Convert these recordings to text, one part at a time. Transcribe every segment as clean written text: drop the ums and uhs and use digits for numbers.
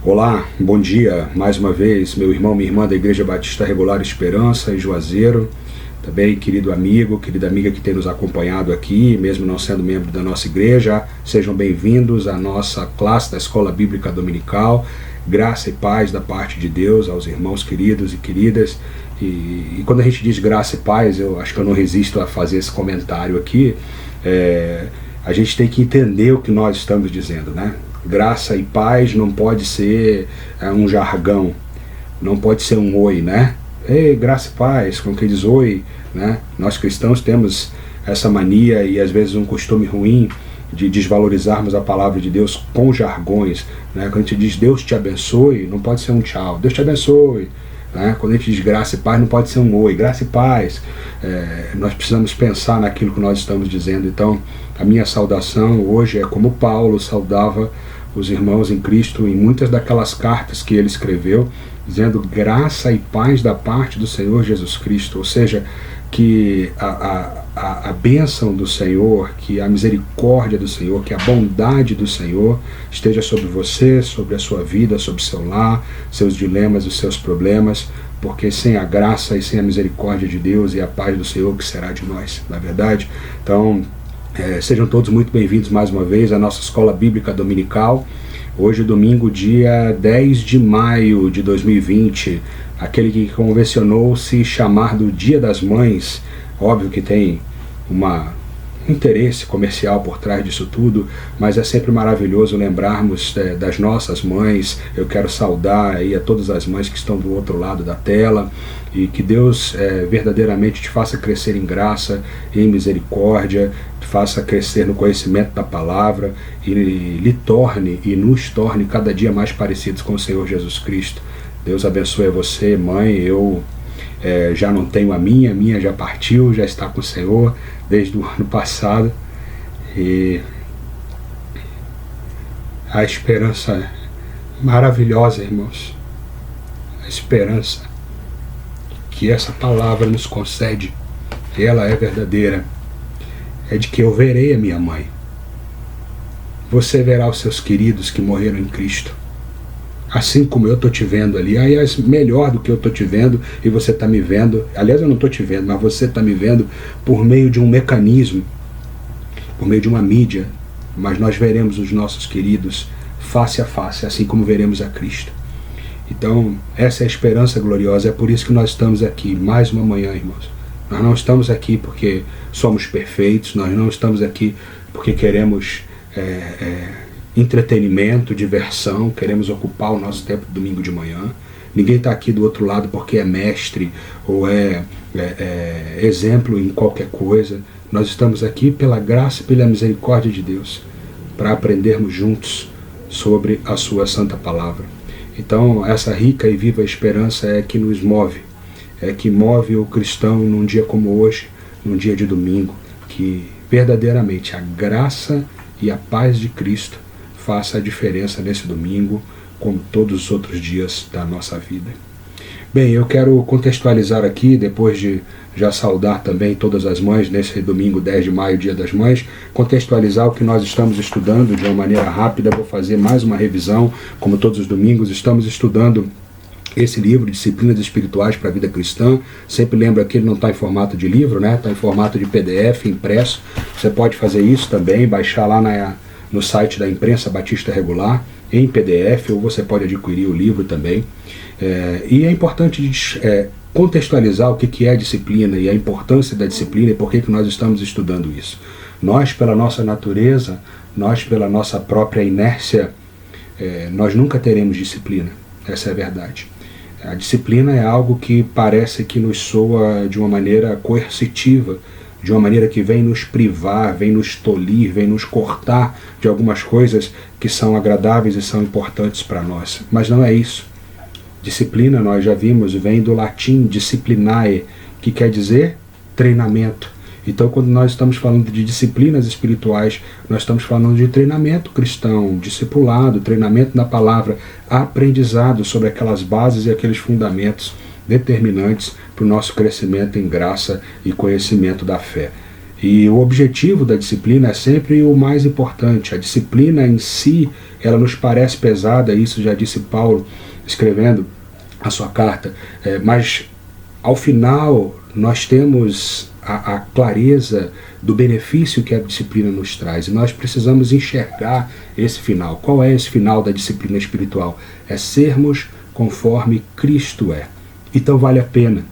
Olá, bom dia mais uma vez, meu irmão, minha irmã da Igreja Batista Regular Esperança em Juazeiro, também querido amigo, querida amiga que tem nos acompanhado aqui, mesmo não sendo membro da nossa igreja, sejam bem-vindos à nossa classe da Escola Bíblica Dominical. Graça e paz da parte de Deus aos irmãos queridos e queridas. E quando a gente diz graça e paz, eu acho que eu não resisto a fazer esse comentário aqui. A gente tem que entender o que nós estamos dizendo, né? Graça e paz não pode ser um jargão, não pode ser um oi, né? Ei, graça e paz, como que diz oi, né? Nós cristãos temos essa mania e às vezes um costume ruim de desvalorizarmos a palavra de Deus com jargões, né? Quando a gente diz Deus te abençoe, não pode ser um tchau, Deus te abençoe, né? Quando a gente diz graça e paz, não pode ser um oi, graça e paz. Nós precisamos pensar naquilo que nós estamos dizendo. Então, a minha saudação hoje é como Paulo saudava os irmãos em Cristo em muitas daquelas cartas que ele escreveu, dizendo graça e paz da parte do Senhor Jesus Cristo, ou seja, que a bênção do Senhor, que a misericórdia do Senhor, que a bondade do Senhor esteja sobre você, sobre a sua vida, sobre o seu lar, seus dilemas, os seus problemas, porque sem a graça e sem a misericórdia de Deus e a paz do Senhor, que será de nós, na verdade? Então, sejam todos muito bem-vindos mais uma vez à nossa Escola Bíblica Dominical. Hoje, domingo, dia 10 de maio de 2020, aquele que convencionou se chamar do Dia das Mães. Óbvio que tem um interesse comercial por trás disso tudo, mas é sempre maravilhoso lembrarmos das nossas mães. Eu quero saudar aí a todas as mães que estão do outro lado da tela, e que Deus verdadeiramente te faça crescer em graça, em misericórdia, te faça crescer no conhecimento da palavra e lhe torne e nos torne cada dia mais parecidos com o Senhor Jesus Cristo. Deus abençoe você, mãe. Eu já não tenho a minha já partiu, já está com o Senhor desde o ano passado, e a esperança maravilhosa, irmãos, a esperança que essa palavra nos concede, ela é verdadeira, é de que eu verei a minha mãe. Você verá os seus queridos que morreram em Cristo, assim como eu estou te vendo ali. Aliás, melhor do que eu estou te vendo e você está me vendo. Aliás, eu não estou te vendo, mas você está me vendo por meio de um mecanismo, por meio de uma mídia. Mas nós veremos os nossos queridos face a face, assim como veremos a Cristo. Então, essa é a esperança gloriosa. É por isso que nós estamos aqui mais uma manhã, irmãos. Nós não estamos aqui porque somos perfeitos, nós não estamos aqui porque queremos entretenimento, diversão, queremos ocupar o nosso tempo domingo de manhã. Ninguém está aqui do outro lado porque é mestre ou exemplo em qualquer coisa. Nós estamos aqui pela graça e pela misericórdia de Deus, para aprendermos juntos sobre a sua santa palavra. Então, essa rica e viva esperança é que nos move, é que move o cristão num dia como hoje, num dia de domingo, que verdadeiramente a graça e a paz de Cristo faça a diferença nesse domingo, como todos os outros dias da nossa vida. Bem, eu quero contextualizar aqui, depois de já saudar também todas as mães nesse domingo 10 de maio, Dia das Mães, contextualizar o que nós estamos estudando de uma maneira rápida. Vou fazer mais uma revisão, como todos os domingos. Estamos estudando esse livro, Disciplinas Espirituais para a Vida Cristã. Sempre lembra que ele não está em formato de livro, né? Está em formato de PDF, impresso. Você pode fazer isso também, baixar lá no site da Imprensa Batista Regular, em PDF, ou você pode adquirir o livro também. E é importante contextualizar o que é disciplina e a importância da disciplina e por que nós estamos estudando isso. Nós, pela nossa natureza, nós, pela nossa própria inércia, nós nunca teremos disciplina. Essa é a verdade. A disciplina é algo que parece que nos soa de uma maneira coercitiva, de uma maneira que vem nos privar, vem nos tolir, vem nos cortar de algumas coisas que são agradáveis e são importantes para nós. Mas não é isso. Disciplina, nós já vimos, vem do latim disciplinae, que quer dizer treinamento. Então, quando nós estamos falando de disciplinas espirituais, nós estamos falando de treinamento cristão, discipulado, treinamento na palavra, aprendizado sobre aquelas bases e aqueles fundamentos determinantes para o nosso crescimento em graça e conhecimento da fé. E o objetivo da disciplina é sempre o mais importante. A disciplina em si, ela nos parece pesada, isso já disse Paulo escrevendo a sua carta, mas ao final nós temos a clareza do benefício que a disciplina nos traz, e nós precisamos enxergar esse final. Qual é esse final da disciplina espiritual? É sermos conforme Cristo é. Então vale a pena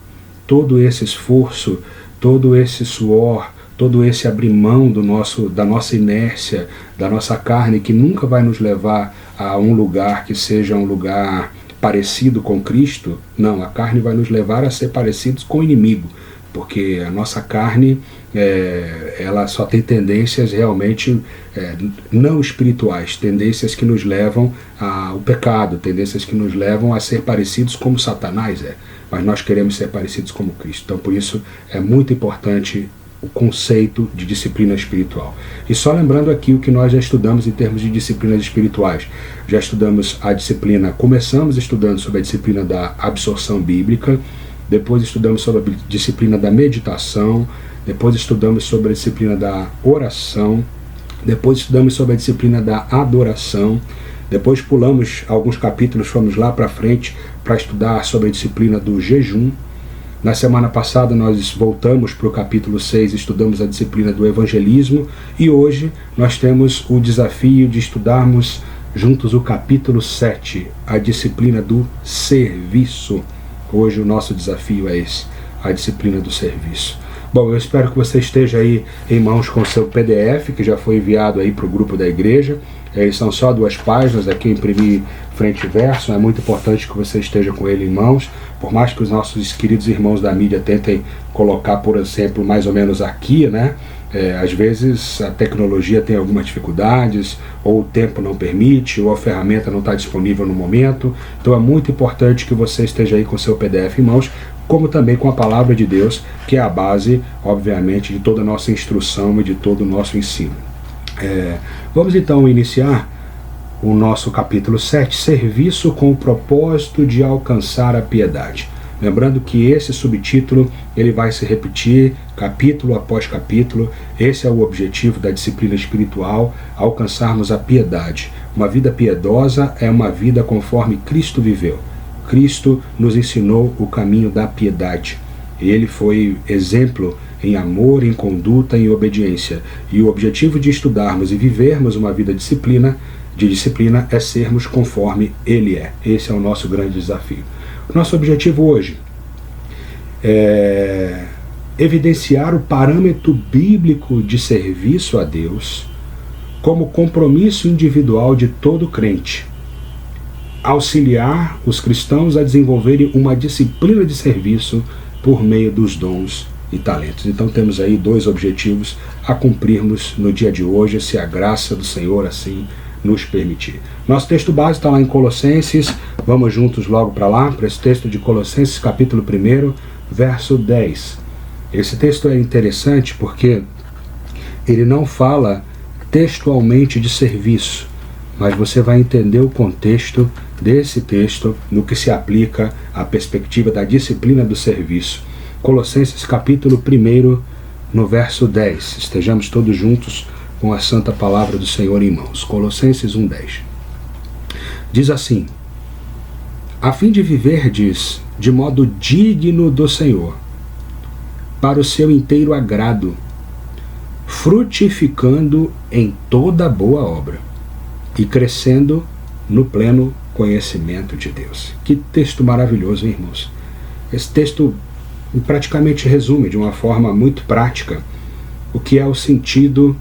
todo esse esforço, todo esse suor, todo esse abrir mão da nossa inércia, da nossa carne, que nunca vai nos levar a um lugar que seja um lugar parecido com Cristo. Não, a carne vai nos levar a ser parecidos com o inimigo, porque a nossa carne, ela só tem tendências realmente não espirituais, tendências que nos levam ao pecado, tendências que nos levam a ser parecidos como Satanás é, mas nós queremos ser parecidos como Cristo. Então por isso é muito importante o conceito de disciplina espiritual. E só lembrando aqui o que nós já estudamos em termos de disciplinas espirituais. Já estudamos a disciplina, começamos estudando sobre a disciplina da absorção bíblica, depois estudamos sobre a disciplina da meditação, depois estudamos sobre a disciplina da oração, depois estudamos sobre a disciplina da adoração, depois pulamos alguns capítulos, fomos lá para frente para estudar sobre a disciplina do jejum. Na semana passada nós voltamos para o capítulo 6, estudamos a disciplina do evangelismo, e hoje nós temos o desafio de estudarmos juntos o capítulo 7, a disciplina do serviço. Hoje o nosso desafio é esse, a disciplina do serviço. Bom, eu espero que você esteja aí em mãos com o seu PDF, que já foi enviado aí para o grupo da igreja. São só 2 páginas, aqui eu imprimi frente e verso. É muito importante que você esteja com ele em mãos, por mais que os nossos queridos irmãos da mídia tentem colocar, por exemplo, mais ou menos aqui, né? Às vezes a tecnologia tem algumas dificuldades, ou o tempo não permite, ou a ferramenta não está disponível no momento. Então é muito importante que você esteja aí com o seu PDF em mãos, como também com a palavra de Deus, que é a base, obviamente, de toda a nossa instrução e de todo o nosso ensino. Vamos então iniciar o nosso capítulo 7, serviço com o propósito de alcançar a piedade. Lembrando que esse subtítulo ele vai se repetir capítulo após capítulo. Esse é o objetivo da disciplina espiritual, alcançarmos a piedade. Uma vida piedosa é uma vida conforme Cristo viveu. Cristo nos ensinou o caminho da piedade. Ele foi exemplo em amor, em conduta, em obediência. E o objetivo de estudarmos e vivermos uma vida de disciplina é sermos conforme Ele é. Esse é o nosso grande desafio. Nosso objetivo hoje é evidenciar o parâmetro bíblico de serviço a Deus como compromisso individual de todo crente, auxiliar os cristãos a desenvolverem uma disciplina de serviço por meio dos dons e talentos. Então temos aí 2 objetivos a cumprirmos no dia de hoje, se a graça do Senhor assim nos permitir. Nosso texto base está lá em Colossenses. Vamos juntos logo para lá, para esse texto de Colossenses, capítulo 1, verso 10. Esse texto é interessante porque ele não fala textualmente de serviço, mas você vai entender o contexto desse texto no que se aplica à perspectiva da disciplina do serviço. Colossenses capítulo 1, no verso 10. Estejamos todos juntos com a santa palavra do Senhor em mãos. Colossenses 1:10. Diz assim: a fim de viverdes de modo digno do Senhor, para o seu inteiro agrado, frutificando em toda boa obra e crescendo no pleno conhecimento de Deus. Que texto maravilhoso, hein, irmãos? Esse texto praticamente resume de uma forma muito prática o que é o sentido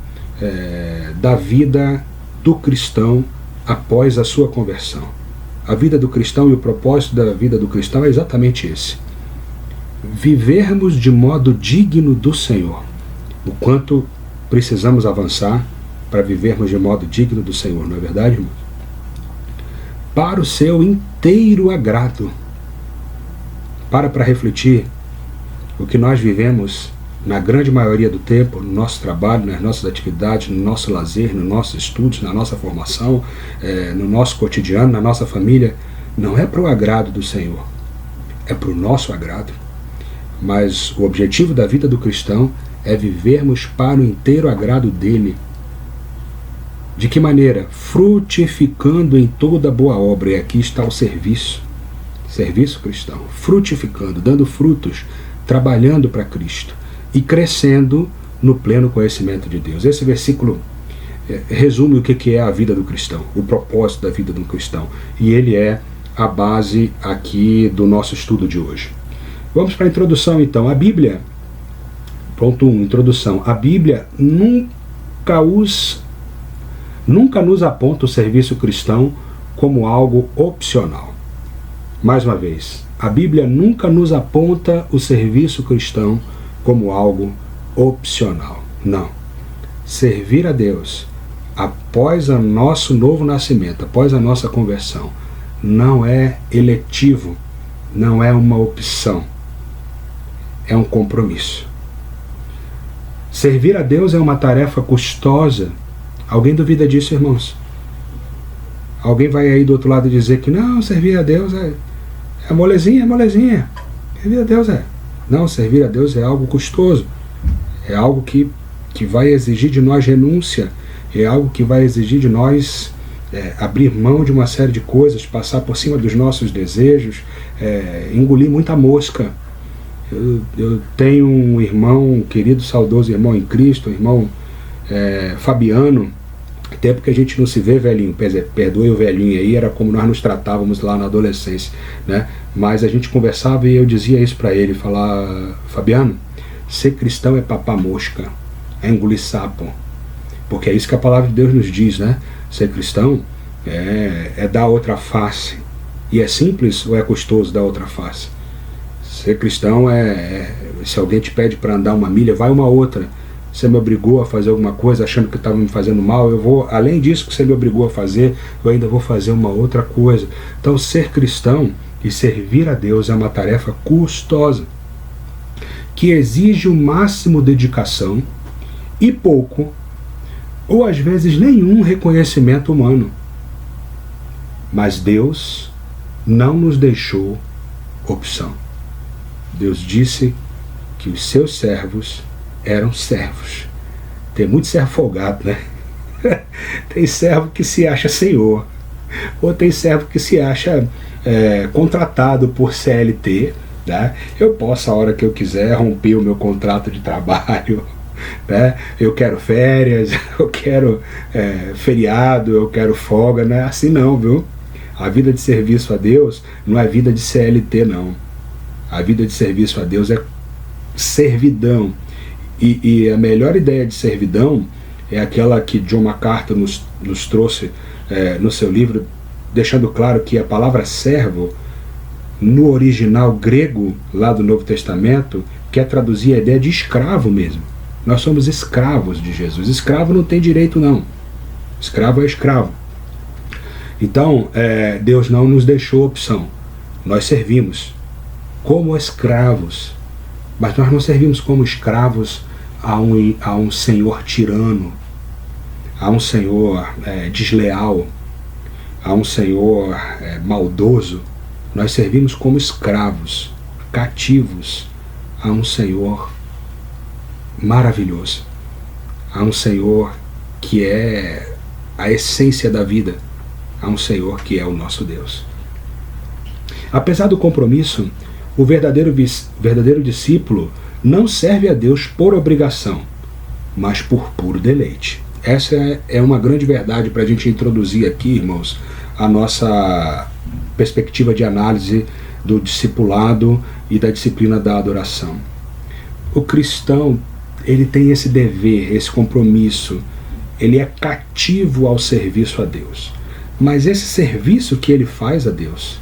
da vida do cristão após a sua conversão. A vida do cristão e o propósito da vida do cristão é exatamente esse: vivermos de modo digno do Senhor. O quanto precisamos avançar para vivermos de modo digno do Senhor, não é verdade, irmão? Para o seu inteiro agrado. Para refletir o que nós vivemos na grande maioria do tempo, no nosso trabalho, nas nossas atividades, no nosso lazer, nos nossos estudos, na nossa formação, no nosso cotidiano, na nossa família, não é para o agrado do Senhor, é para o nosso agrado. Mas o objetivo da vida do cristão é vivermos para o inteiro agrado dele. De que maneira? Frutificando em toda boa obra. E aqui está o serviço. Serviço cristão. Frutificando, dando frutos, trabalhando para Cristo e crescendo no pleno conhecimento de Deus. Esse versículo resume o que é a vida do cristão, o propósito da vida do cristão. E ele é a base aqui do nosso estudo de hoje. Vamos para a introdução então. A Bíblia, ponto 1, introdução. A Bíblia nunca nos aponta o serviço cristão como algo opcional. Mais uma vez, a Bíblia nunca nos aponta o serviço cristão como algo opcional. Não. Servir a Deus após o nosso novo nascimento, após a nossa conversão, não é eletivo, não é uma opção, é um compromisso. Servir a Deus é uma tarefa custosa. Alguém duvida disso, irmãos? Alguém vai aí do outro lado dizer que não, servir a Deus é molezinha, é molezinha. Servir a Deus é. Não, servir a Deus é algo custoso. É algo que vai exigir de nós renúncia. É algo que vai exigir de nós abrir mão de uma série de coisas, passar por cima dos nossos desejos, engolir muita mosca. Eu tenho um irmão, um querido, saudoso irmão em Cristo, um irmão Fabiano. Tempo que a gente não se vê, velhinho, perdoe o velhinho aí, era como nós nos tratávamos lá na adolescência, né? Mas a gente conversava e eu dizia isso para ele, falar: Fabiano, ser cristão é papar mosca, é engolir sapo, porque é isso que a palavra de Deus nos diz, né? Ser cristão é dar outra face. E é simples ou é custoso dar outra face? Ser cristão se alguém te pede para andar uma milha, vai uma outra. Você me obrigou a fazer alguma coisa achando que estava me fazendo mal, eu vou, além disso que você me obrigou a fazer, eu ainda vou fazer uma outra coisa. Então ser cristão e servir a Deus é uma tarefa custosa, que exige o máximo dedicação e pouco, ou às vezes nenhum reconhecimento humano. Mas Deus não nos deixou opção. Deus disse que os seus servos eram servos. Tem muito servo folgado, né? Tem servo que se acha senhor, ou tem servo que se acha contratado por CLT, né? Eu posso, a hora que eu quiser, romper o meu contrato de trabalho, né? Eu quero férias, eu quero feriado, eu quero folga, não é assim não, viu? A vida de serviço a Deus não é vida de CLT, não. A vida de serviço a Deus é servidão. E a melhor ideia de servidão é aquela que John MacArthur nos trouxe no seu livro, deixando claro que a palavra servo, no original grego, lá do Novo Testamento, quer traduzir a ideia de escravo mesmo. Nós somos escravos de Jesus. Escravo não tem direito, não. Escravo é escravo. Então, Deus não nos deixou opção. Nós servimos como escravos, mas nós não servimos como escravos a um senhor tirano, a um senhor desleal, a um senhor maldoso. Nós servimos como escravos, cativos, a um senhor maravilhoso, a um senhor que é a essência da vida, a um senhor que é o nosso Deus. Apesar do compromisso, o verdadeiro discípulo não serve a Deus por obrigação, mas por puro deleite. Essa é uma grande verdade para a gente introduzir aqui, irmãos, a nossa perspectiva de análise do discipulado e da disciplina da adoração. O cristão, ele tem esse dever, esse compromisso, ele é cativo ao serviço a Deus. Mas esse serviço que ele faz a Deus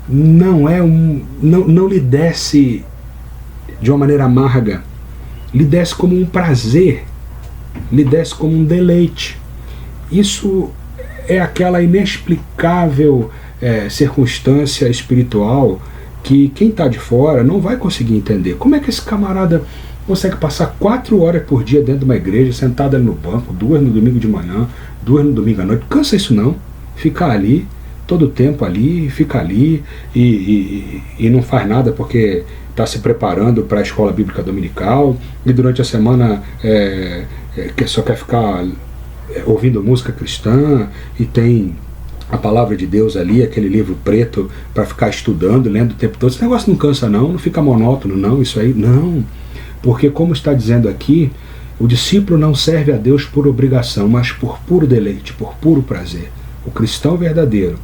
não lhe desce de uma maneira amarga, lhe desce como um prazer, lhe desce como um deleite. Isso é aquela inexplicável circunstância espiritual que quem está de fora não vai conseguir entender. Como é que esse camarada consegue passar 4 horas por dia dentro de uma igreja, sentado ali no banco, 2 no domingo de manhã, 2 no domingo à noite? Cansa isso não? Ficar ali todo o tempo ali, fica ali e não faz nada porque está se preparando para a escola bíblica dominical, e durante a semana só quer ficar ouvindo música cristã e tem a palavra de Deus ali, aquele livro preto para ficar estudando, lendo o tempo todo. Esse negócio não cansa não fica monótono não, isso aí, não. Porque como está dizendo aqui, o discípulo não serve a Deus por obrigação, mas por puro deleite, por puro prazer. O cristão verdadeiro,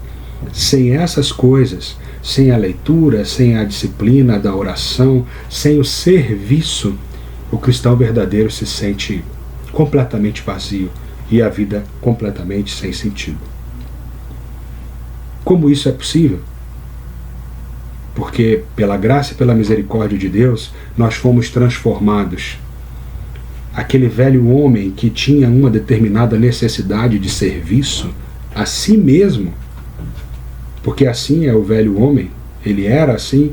sem essas coisas, sem a leitura, sem a disciplina da oração, sem o serviço, o cristão verdadeiro se sente completamente vazio e a vida completamente sem sentido. Como isso é possível? Porque pela graça e pela misericórdia de Deus, nós fomos transformados. Aquele velho homem que tinha uma determinada necessidade de serviço a si mesmo, porque assim é o velho homem, ele era assim,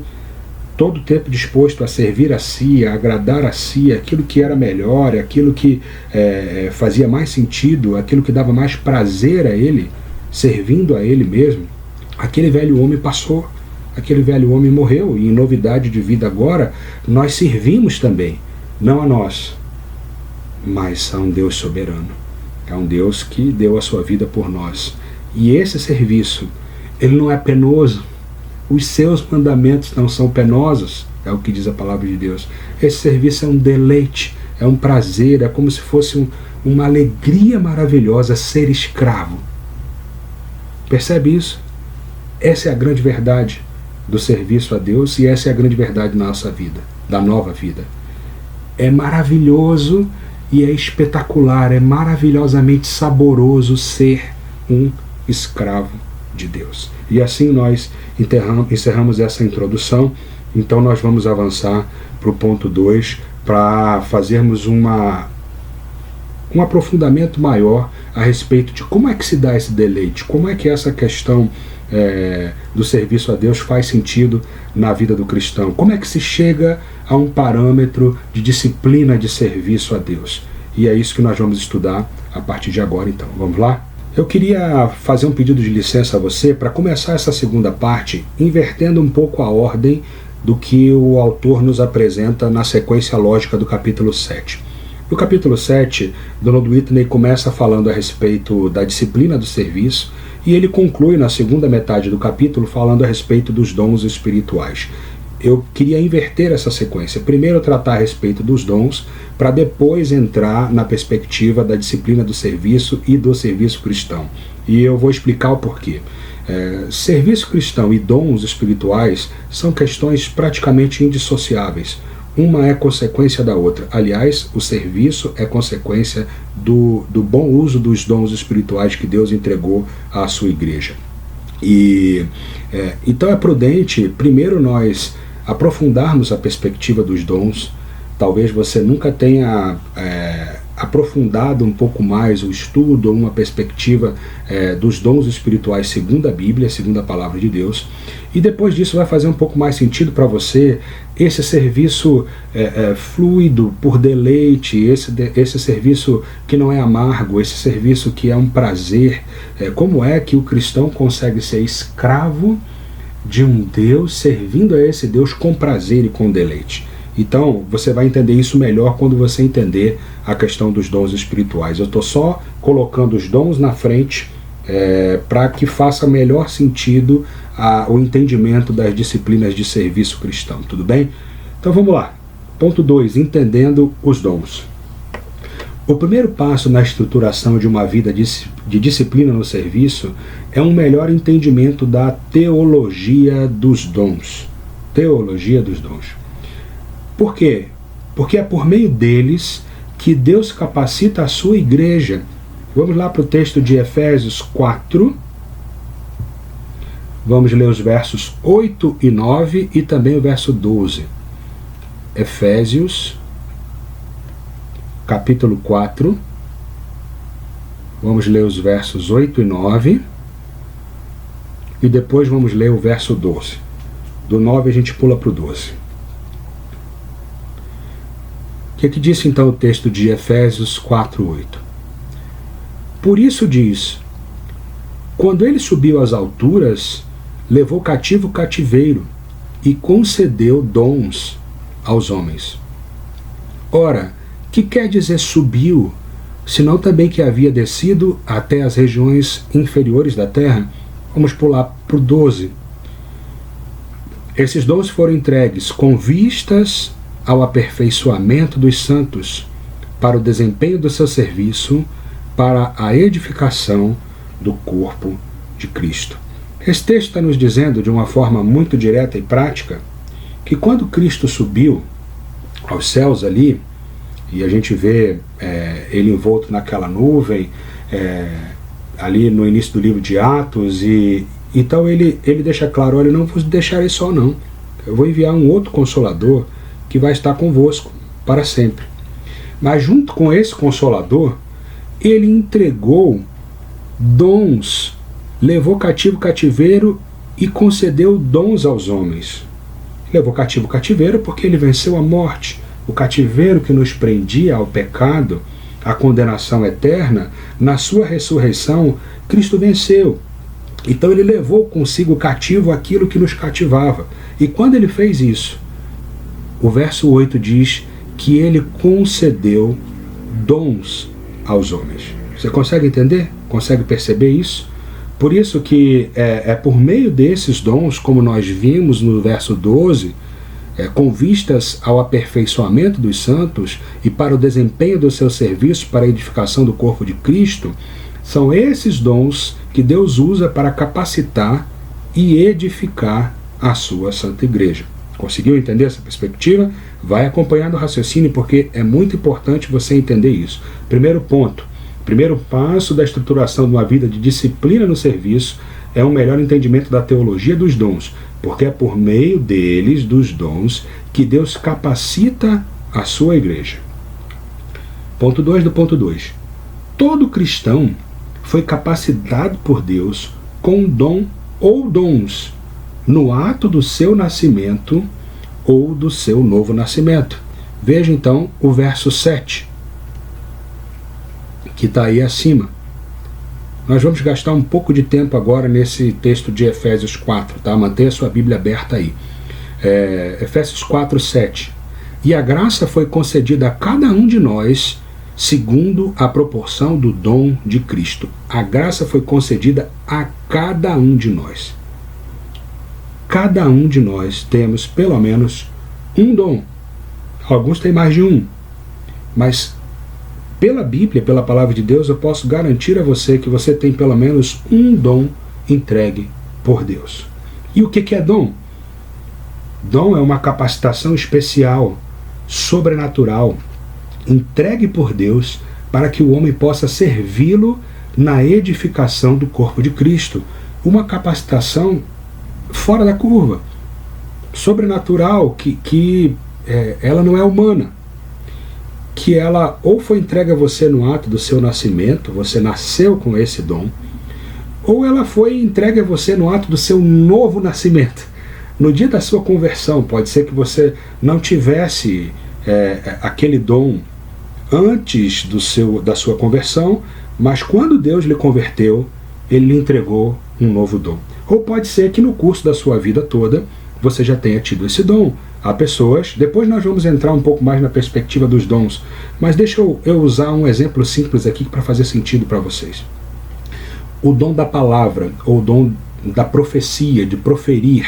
todo o tempo disposto a servir a si, a agradar a si, aquilo que era melhor, aquilo que fazia mais sentido, aquilo que dava mais prazer a ele, servindo a ele mesmo. Aquele velho homem passou, aquele velho homem morreu, e em novidade de vida agora, nós servimos também, não a nós, mas a um Deus soberano, a um Deus que deu a sua vida por nós. E esse serviço, ele não é penoso, os seus mandamentos não são penosos, é o que diz a palavra de Deus. Esse serviço é um deleite, é um prazer, é como se fosse uma alegria maravilhosa ser escravo. Percebe isso? Essa é a grande verdade do serviço a Deus e essa é a grande verdade da nossa vida, da nova vida. É maravilhoso e é espetacular, é maravilhosamente saboroso ser um escravo de Deus. E assim nós encerramos essa introdução. Então nós vamos avançar para o ponto 2 para fazermos um aprofundamento maior a respeito de como é que se dá esse deleite, como é que essa questão do serviço a Deus faz sentido na vida do cristão, como é que se chega a um parâmetro de disciplina de serviço a Deus. E é isso que nós vamos estudar a partir de agora. Então, vamos lá? Eu queria fazer um pedido de licença a você para começar essa segunda parte invertendo um pouco a ordem do que o autor nos apresenta na sequência lógica do capítulo 7. No capítulo 7, Donald Whitney começa falando a respeito da disciplina do serviço e ele conclui na segunda metade do capítulo falando a respeito dos dons espirituais. Eu queria inverter essa sequência. Primeiro tratar a respeito dos dons, para depois entrar na perspectiva da disciplina do serviço e do serviço cristão. E eu vou explicar o porquê. Serviço cristão e dons espirituais são questões praticamente indissociáveis. Uma é consequência da outra. Aliás, o serviço é consequência do bom uso dos dons espirituais que Deus entregou à sua igreja. Então é prudente, primeiro, nós aprofundarmos a perspectiva dos dons. Talvez você nunca tenha aprofundado um pouco mais o estudo, uma perspectiva dos dons espirituais segundo a Bíblia, segundo a palavra de Deus. E depois disso vai fazer um pouco mais sentido para você esse serviço fluido, por deleite, esse serviço que não é amargo, esse serviço que é um prazer. Como é que o cristão consegue ser escravo de um Deus, servindo a esse Deus com prazer e com deleite? Então, você vai entender isso melhor quando você entender a questão dos dons espirituais. Eu estou só colocando os dons na frente para que faça melhor sentido o entendimento das disciplinas de serviço cristão, tudo bem? Então vamos lá. Ponto 2, entendendo os dons. O primeiro passo na estruturação de uma vida de disciplina no serviço é um melhor entendimento da teologia dos dons. Teologia dos dons. Por quê? Porque é por meio deles que Deus capacita a sua igreja. Vamos lá para o texto de Efésios 4. Vamos ler os versos 8 e 9 e também o verso 12. Efésios, capítulo 4. Vamos ler os versos 8 e 9. E depois vamos ler o verso 12. Do 9 a gente pula para o 12. O que disse então o texto de Efésios 4:8? Por isso diz: quando ele subiu às alturas, levou cativo o cativeiro e concedeu dons aos homens. Ora, que quer dizer subiu? senão também que havia descido até as regiões inferiores da terra. Vamos pular para o 12. Esses dons foram entregues com vistas ao aperfeiçoamento dos santos, para o desempenho do seu serviço, para a edificação do corpo de Cristo. Esse texto está nos dizendo de uma forma muito direta e prática que quando Cristo subiu aos céus ali, e a gente vê ele envolto naquela nuvem, ali no início do livro de Atos, e então ele deixa claro: olha, eu não vos deixarei só não, eu vou enviar um outro Consolador que vai estar convosco para sempre. Mas junto com esse Consolador, ele entregou dons, levou cativo o cativeiro e concedeu dons aos homens. Levou cativo o cativeiro porque ele venceu a morte. O cativeiro que nos prendia ao pecado, à condenação eterna, na sua ressurreição, Cristo venceu. Então ele levou consigo cativo aquilo que nos cativava. E quando ele fez isso, o verso 8 diz que ele concedeu dons aos homens. Você consegue entender? Consegue perceber isso? Por isso que é por meio desses dons, como nós vimos no verso 12, com vistas ao aperfeiçoamento dos santos e para o desempenho do seu serviço para a edificação do corpo de Cristo, são esses dons que Deus usa para capacitar e edificar a sua santa igreja. Conseguiu entender essa perspectiva? Vai acompanhando o raciocínio, porque é muito importante você entender isso. Primeiro ponto, primeiro passo da estruturação de uma vida de disciplina no serviço é um melhor entendimento da teologia dos dons, porque é por meio deles, dos dons, que Deus capacita a sua igreja. Ponto 2 do ponto 2. Todo cristão foi capacitado por Deus com um dom ou dons no ato do seu nascimento ou do seu novo nascimento. Veja então o verso 7, que está aí acima. Nós vamos gastar um pouco de tempo agora nesse texto de Efésios 4, tá? Mantenha a sua Bíblia aberta aí. Efésios 4, 7. E a graça foi concedida a cada um de nós segundo a proporção do dom de Cristo. A graça foi concedida a cada um de nós. Cada um de nós temos pelo menos um dom. Alguns têm mais de um. Mas pela Bíblia, pela palavra de Deus, eu posso garantir a você que você tem pelo menos um dom entregue por Deus. E o que é dom? Dom é uma capacitação especial, sobrenatural, entregue por Deus para que o homem possa servi-lo na edificação do corpo de Cristo. Uma capacitação fora da curva, sobrenatural, que ela não é humana, que ela ou foi entregue a você no ato do seu nascimento, você nasceu com esse dom, ou ela foi entregue a você no ato do seu novo nascimento, no dia da sua conversão. Pode ser que você não tivesse aquele dom antes da sua conversão, mas quando Deus lhe converteu, Ele lhe entregou um novo dom. Ou pode ser que no curso da sua vida toda você já tenha tido esse dom. Há pessoas, depois nós vamos entrar um pouco mais na perspectiva dos dons, mas deixa eu usar um exemplo simples aqui para fazer sentido para vocês. O dom da palavra, ou o dom da profecia, de proferir.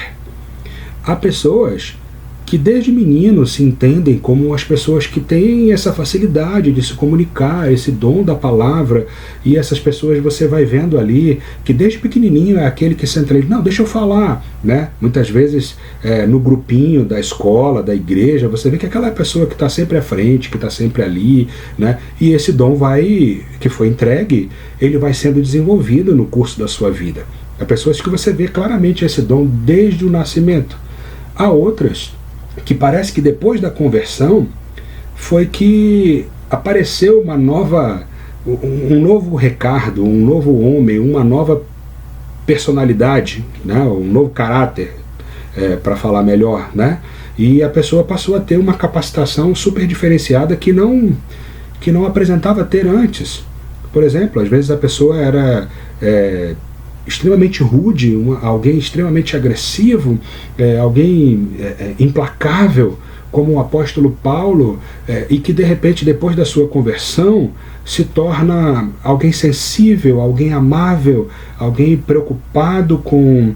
Há pessoas que desde menino se entendem como as pessoas que têm essa facilidade de se comunicar, esse dom da palavra, e essas pessoas você vai vendo ali que desde pequenininho é aquele que senta ali, não, deixa eu falar, né? Muitas vezes no grupinho da escola, da igreja, você vê que aquela pessoa que está sempre à frente, que está sempre ali, né? E esse dom que foi entregue, ele vai sendo desenvolvido no curso da sua vida. Há pessoas que você vê claramente esse dom desde o nascimento. Há outras que parece que depois da conversão foi que apareceu um novo Ricardo, um novo homem, uma nova personalidade, né? Um novo caráter, para falar melhor, né? E a pessoa passou a ter uma capacitação super diferenciada que não apresentava ter antes. Por exemplo, às vezes a pessoa era extremamente rude, alguém extremamente agressivo, alguém implacável, como o apóstolo Paulo, e que de repente depois da sua conversão se torna alguém sensível, alguém amável, alguém preocupado com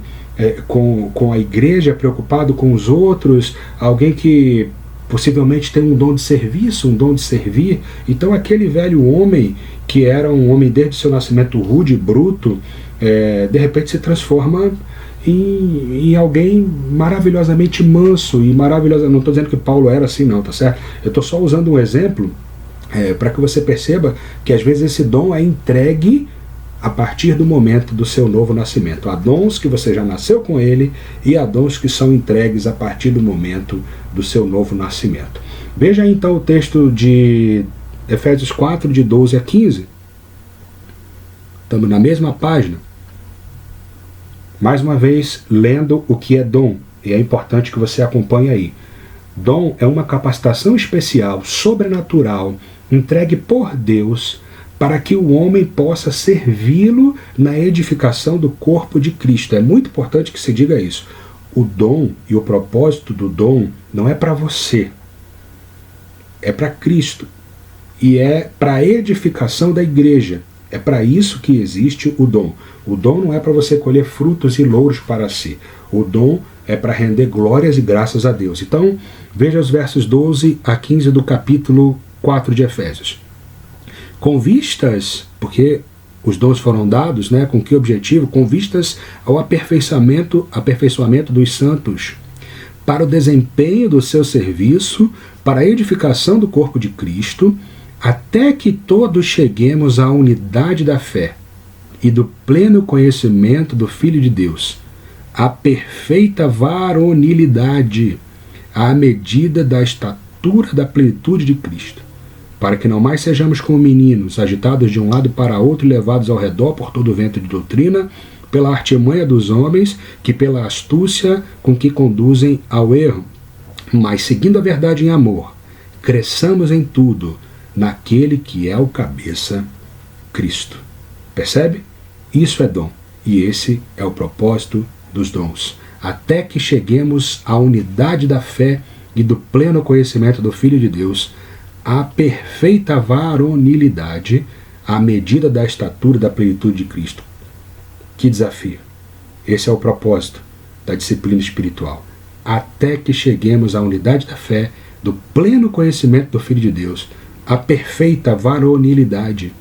a igreja, preocupado com os outros, alguém que possivelmente tem um dom de serviço, um dom de servir. Então aquele velho homem, que era um homem desde seu nascimento rude e bruto, de repente se transforma em alguém maravilhosamente manso e maravilhoso. Não estou dizendo que Paulo era assim não, tá certo? Eu estou só usando um exemplo para que você perceba que às vezes esse dom é entregue a partir do momento do seu novo nascimento. Há dons que você já nasceu com ele e há dons que são entregues a partir do momento do seu novo nascimento. Veja aí, então o texto de Efésios 4, de 12 a 15. Estamos na mesma página. Mais uma vez, lendo o que é dom. E é importante que você acompanhe aí. Dom é uma capacitação especial, sobrenatural, entregue por Deus para que o homem possa servi-lo na edificação do corpo de Cristo. É muito importante que se diga isso. O dom e o propósito do dom não é para você, é para Cristo. E é para a edificação da igreja. É para isso que existe o dom. O dom não é para você colher frutos e louros para si. O dom é para render glórias e graças a Deus. Então, veja os versos 12 a 15 do capítulo 4 de Efésios. Com vistas, porque os dons foram dados, né, com que objetivo? Com vistas ao aperfeiçoamento dos santos, para o desempenho do seu serviço, para a edificação do corpo de Cristo, até que todos cheguemos à unidade da fé e do pleno conhecimento do Filho de Deus, à perfeita varonilidade, à medida da estatura da plenitude de Cristo, para que não mais sejamos como meninos, agitados de um lado para outro e levados ao redor por todo o vento de doutrina, pela artimanha dos homens, que pela astúcia com que conduzem ao erro, mas seguindo a verdade em amor, cresçamos em tudo naquele que é o cabeça, Cristo. Percebe? Isso é dom. E esse é o propósito dos dons. Até que cheguemos à unidade da fé e do pleno conhecimento do Filho de Deus, à perfeita varonilidade, à medida da estatura da plenitude de Cristo. Que desafio! Esse é o propósito da disciplina espiritual. Até que cheguemos à unidade da fé, do pleno conhecimento do Filho de Deus, à perfeita varonilidade,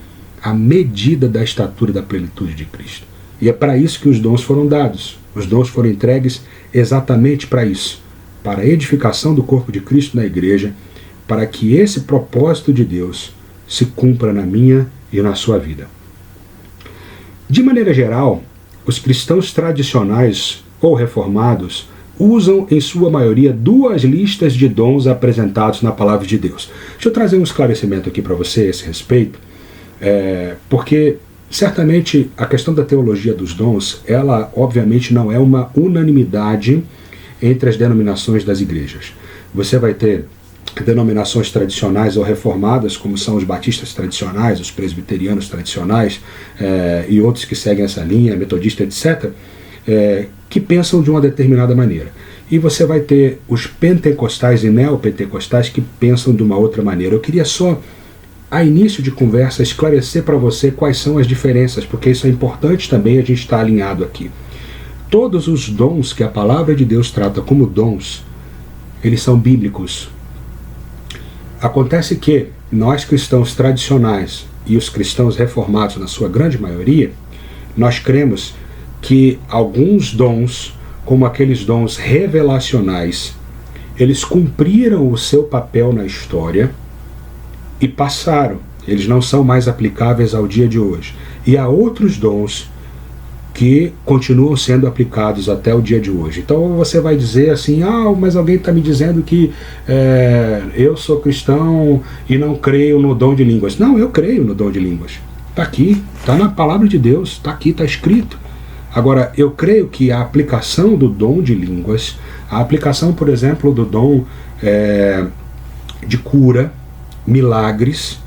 à medida da estatura da plenitude de Cristo. E é para isso que os dons foram dados. Os dons foram entregues exatamente para isso, para a edificação do corpo de Cristo na igreja, para que esse propósito de Deus se cumpra na minha e na sua vida. De maneira geral, os cristãos tradicionais ou reformados usam, em sua maioria, duas listas de dons apresentados na palavra de Deus. Deixa eu trazer um esclarecimento aqui para você a esse respeito, porque certamente a questão da teologia dos dons, ela obviamente não é uma unanimidade entre as denominações das igrejas. Você vai ter denominações tradicionais ou reformadas, como são os batistas tradicionais, os presbiterianos tradicionais, e outros que seguem essa linha, metodista, etc., que pensam de uma determinada maneira. E você vai ter os pentecostais e neopentecostais que pensam de uma outra maneira. Eu queria só, a início de conversa, esclarecer para você quais são as diferenças, porque isso é importante também a gente estar alinhado aqui. Todos os dons que a palavra de Deus trata como dons, eles são bíblicos. Acontece que nós cristãos tradicionais e os cristãos reformados, na sua grande maioria, nós cremos que alguns dons, como aqueles dons revelacionais, eles cumpriram o seu papel na história e passaram. Eles não são mais aplicáveis ao dia de hoje. E há outros dons que continuam sendo aplicados até o dia de hoje. Então você vai dizer assim, mas alguém está me dizendo que eu sou cristão e não creio no dom de línguas. Não, eu creio no dom de línguas. Está aqui, está na palavra de Deus, está aqui, está escrito. Agora, eu creio que a aplicação do dom de línguas, a aplicação, por exemplo, do dom de cura, milagres,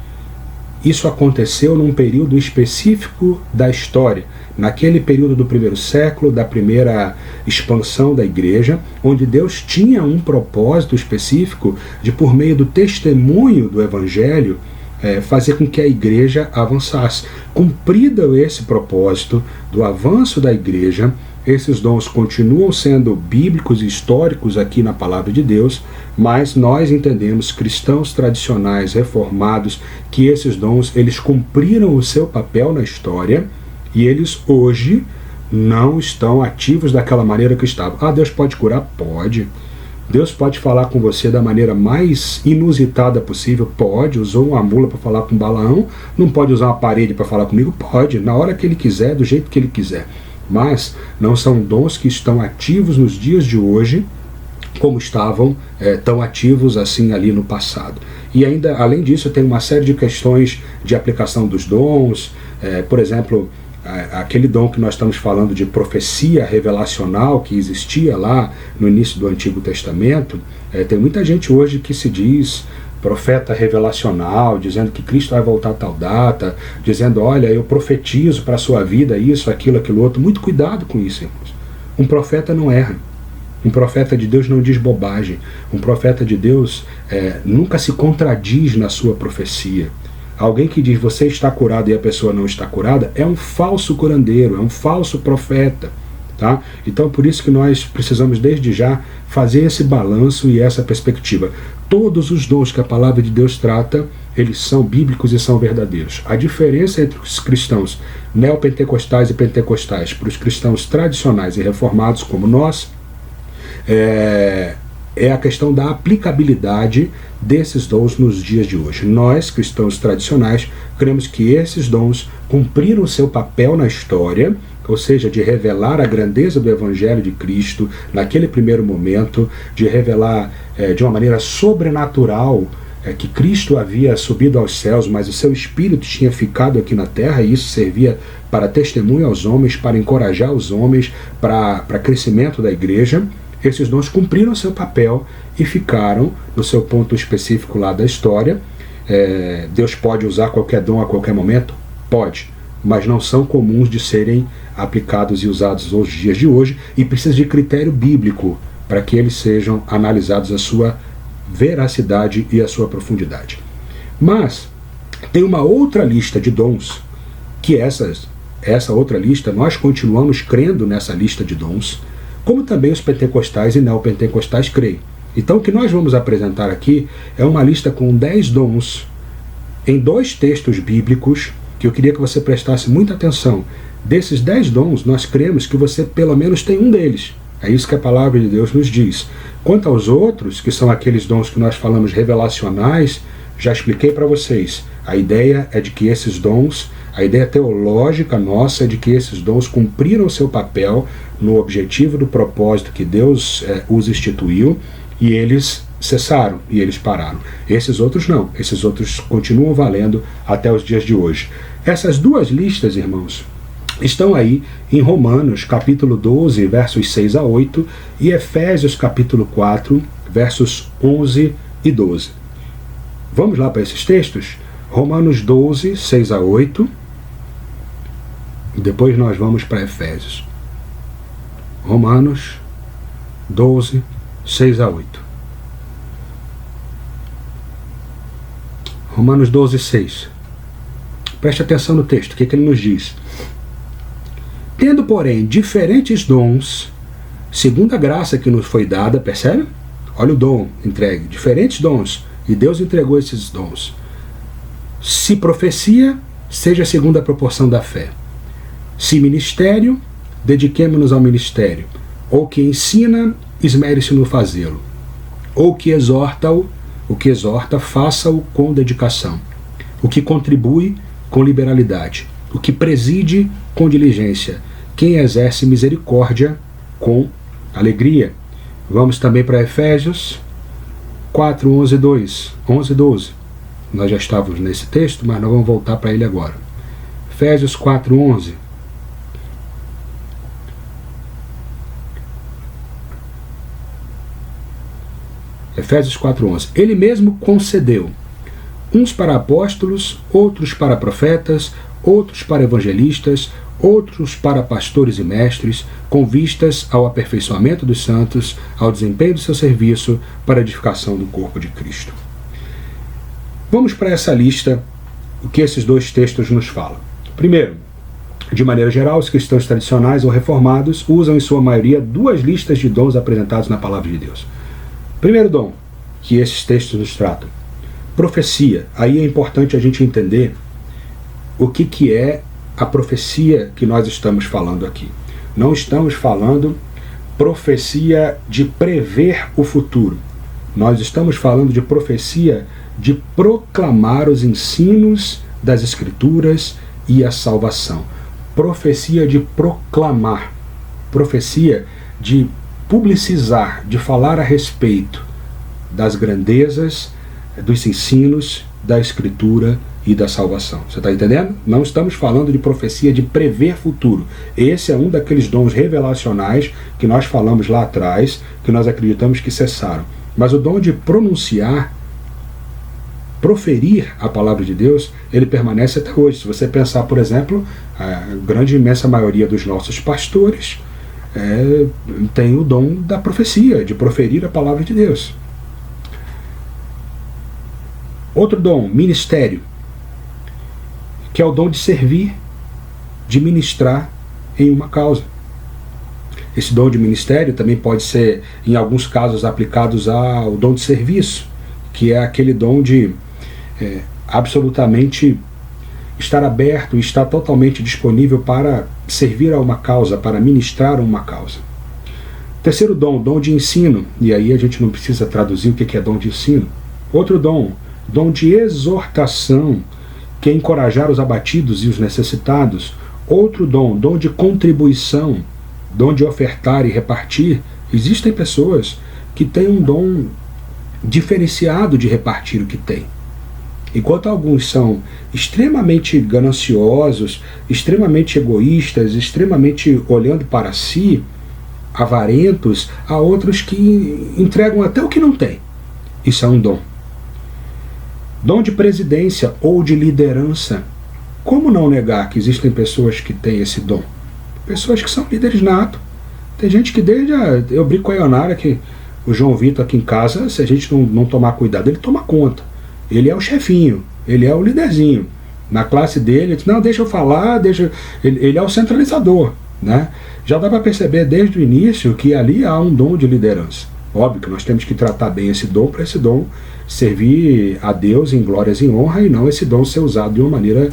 isso aconteceu num período específico da história, naquele período do primeiro século, da primeira expansão da igreja, onde Deus tinha um propósito específico de, por meio do testemunho do Evangelho, fazer com que a igreja avançasse. Cumprido esse propósito do avanço da igreja, esses dons continuam sendo bíblicos e históricos aqui na palavra de Deus, mas nós entendemos, cristãos tradicionais, reformados, que esses dons, eles cumpriram o seu papel na história e eles hoje não estão ativos daquela maneira que estavam. Deus pode curar? Pode. Deus pode falar com você da maneira mais inusitada possível? Pode. Usou uma mula para falar com Balaão? Não pode usar uma parede para falar comigo? Pode. Na hora que ele quiser, do jeito que ele quiser. Mas não são dons que estão ativos nos dias de hoje, como estavam tão ativos assim ali no passado. E ainda, além disso, tem uma série de questões de aplicação dos dons, por exemplo, aquele dom que nós estamos falando de profecia revelacional que existia lá no início do Antigo Testamento. Tem muita gente hoje que se diz profeta revelacional, dizendo que Cristo vai voltar a tal data, dizendo, olha, eu profetizo para a sua vida isso, aquilo, aquilo outro. Muito cuidado com isso, irmãos. Um profeta não erra. Um profeta de Deus não diz bobagem. Um profeta de Deus nunca se contradiz na sua profecia. Alguém que diz você está curado e a pessoa não está curada é um falso curandeiro, é um falso profeta. Tá? Então, por isso que nós precisamos desde já fazer esse balanço e essa perspectiva. Todos os dons que a palavra de Deus trata, eles são bíblicos e são verdadeiros. A diferença entre os cristãos neopentecostais e pentecostais para os cristãos tradicionais e reformados como nós é a questão da aplicabilidade desses dons nos dias de hoje. Nós, cristãos tradicionais, cremos que esses dons cumpriram o seu papel na história, ou seja, de revelar a grandeza do Evangelho de Cristo naquele primeiro momento, de revelar de uma maneira sobrenatural que Cristo havia subido aos céus, mas o seu Espírito tinha ficado aqui na terra, e isso servia para testemunho aos homens, para encorajar os homens, para crescimento da igreja. Esses dons cumpriram seu papel e ficaram no seu ponto específico lá da história. Deus pode usar qualquer dom a qualquer momento? Pode, mas não são comuns de serem aplicados e usados nos dias de hoje, e precisa de critério bíblico para que eles sejam analisados, a sua veracidade e a sua profundidade. Mas tem uma outra lista de dons, que essa outra lista, nós continuamos crendo nessa lista de dons, como também os pentecostais e neopentecostais creem. Então o que nós vamos apresentar aqui é uma lista com 10 dons em 2 textos bíblicos, que eu queria que você prestasse muita atenção. Desses 10 dons, nós cremos que você pelo menos tem um deles. É isso que a palavra de Deus nos diz. Quanto aos outros, que são aqueles dons que nós falamos revelacionais, já expliquei para vocês. A ideia é de que esses dons, a ideia teológica nossa é de que esses dons cumpriram o seu papel no objetivo do propósito que Deus os instituiu, e eles cessaram, e eles pararam. Esses outros não, esses outros continuam valendo até os dias de hoje. Essas 2 listas, irmãos, estão aí em Romanos capítulo 12, versos 6 a 8, e Efésios capítulo 4, versos 11 e 12. Vamos lá para esses textos? Romanos 12, 6 a 8, e depois nós vamos para Efésios. Romanos 12, 6 a 8. Romanos 12, 6. Preste atenção no texto, o que ele nos diz? Tendo, porém, diferentes dons, segundo a graça que nos foi dada, percebe? Olha o dom entregue, diferentes dons, e Deus entregou esses dons. Se profecia, seja segundo a proporção da fé. Se ministério, dediquemo-nos ao ministério. Ou que ensina, esmere-se no fazê-lo. Ou que exorta, faça-o com dedicação. O que contribui, com liberalidade. O que preside, com diligência. Quem exerce misericórdia, com alegria. Vamos também para Efésios 4, 11, 12. Nós já estávamos nesse texto, mas nós vamos voltar para ele agora. Efésios 4, 11. Efésios 4, 11. Ele mesmo concedeu uns para apóstolos, outros para profetas, outros para evangelistas, outros para pastores e mestres, com vistas ao aperfeiçoamento dos santos, ao desempenho do seu serviço, para a edificação do corpo de Cristo. Vamos para essa lista, o que esses dois textos nos falam. Primeiro, de maneira geral, os cristãos tradicionais ou reformados usam em sua maioria duas listas de dons apresentados na palavra de Deus. Primeiro dom, que esses textos nos tratam, profecia. Aí é importante a gente entender o que é a profecia que nós estamos falando aqui. Não estamos falando profecia de prever o futuro. Nós estamos falando de profecia de proclamar os ensinos das Escrituras e a salvação. Profecia de proclamar. Profecia de publicizar, de falar a respeito das grandezas, dos ensinos da Escritura e da salvação. Você está entendendo? Não estamos falando de profecia de prever futuro. Esse é um daqueles dons revelacionais que nós falamos lá atrás, que nós acreditamos que cessaram. Mas o dom de pronunciar, proferir a palavra de Deus, ele permanece até hoje. Se você pensar, por exemplo, a grande imensa maioria dos nossos pastores tem o dom da profecia, de proferir a palavra de Deus. Outro dom, ministério, que é o dom de servir, de ministrar em uma causa. Esse dom de ministério também pode ser, em alguns casos, aplicados ao dom de serviço, que é aquele dom de absolutamente estar aberto e estar totalmente disponível para servir a uma causa, para ministrar a uma causa. Terceiro dom, dom de ensino, e aí a gente não precisa traduzir o que é dom de ensino. Outro dom, dom de exortação, que é encorajar os abatidos e os necessitados. Outro dom, dom de contribuição, dom de ofertar e repartir. Existem pessoas que têm um dom diferenciado de repartir o que têm. Enquanto alguns são extremamente gananciosos, extremamente egoístas, extremamente olhando para si, avarentos, há outros que entregam até o que não têm. Isso é um dom. Dom de presidência ou de liderança. Como não negar que existem pessoas que têm esse dom? Pessoas que são líderes natos. Tem gente que eu brinco com a Ionara que o João Vitor aqui em casa, se a gente não tomar cuidado, ele toma conta. Ele é o chefinho, ele é o líderzinho. Na classe dele, ele diz, não, deixa eu falar, ele é o centralizador, né? Já dá para perceber desde o início que ali há um dom de liderança. Óbvio que nós temos que tratar bem esse dom para esse dom servir a Deus em glórias e em honra e não esse dom ser usado de uma maneira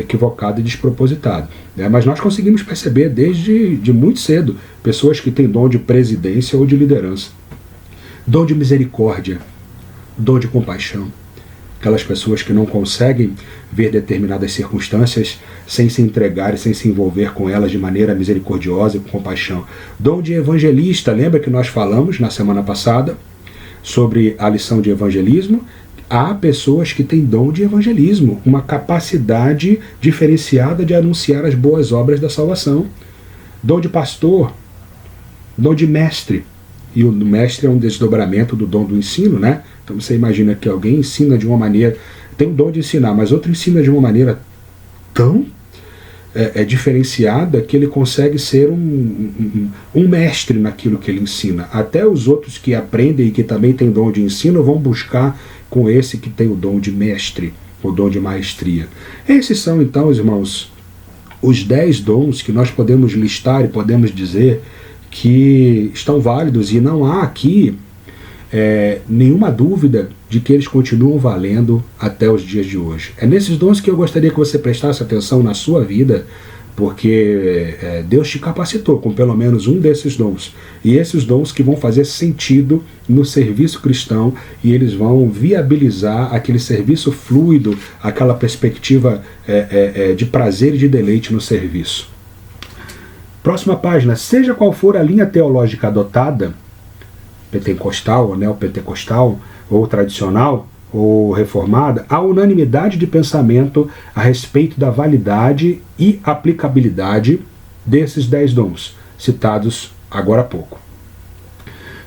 equivocada e despropositada. Mas nós conseguimos perceber desde muito cedo pessoas que têm dom de presidência ou de liderança. Dom de misericórdia, dom de compaixão. Aquelas pessoas que não conseguem ver determinadas circunstâncias sem se entregar e sem se envolver com elas de maneira misericordiosa e com compaixão. Dom de evangelista, lembra que nós falamos na semana passada sobre a lição de evangelismo? Há pessoas que têm dom de evangelismo, uma capacidade diferenciada de anunciar as boas obras da salvação. Dom de pastor, dom de mestre. E o mestre é um desdobramento do dom do ensino, né? Então você imagina que alguém ensina de uma maneira, tem o dom de ensinar, mas outro ensina de uma maneira tão diferenciada que ele consegue ser um mestre naquilo que ele ensina. Até os outros que aprendem e que também têm dom de ensino vão buscar com esse que tem o dom de mestre, o dom de maestria. Esses são então, irmãos, os 10 dons que nós podemos listar e podemos dizer que estão válidos, e não há aqui nenhuma dúvida de que eles continuam valendo até os dias de hoje. É nesses dons que eu gostaria que você prestasse atenção na sua vida, porque Deus te capacitou com pelo menos um desses dons. E esses dons que vão fazer sentido no serviço cristão, e eles vão viabilizar aquele serviço fluido, aquela perspectiva de prazer e de deleite no serviço. Próxima página. Seja qual for a linha teológica adotada, pentecostal ou neopentecostal, ou tradicional, ou reformada, há unanimidade de pensamento a respeito da validade e aplicabilidade desses 10 dons, citados agora há pouco.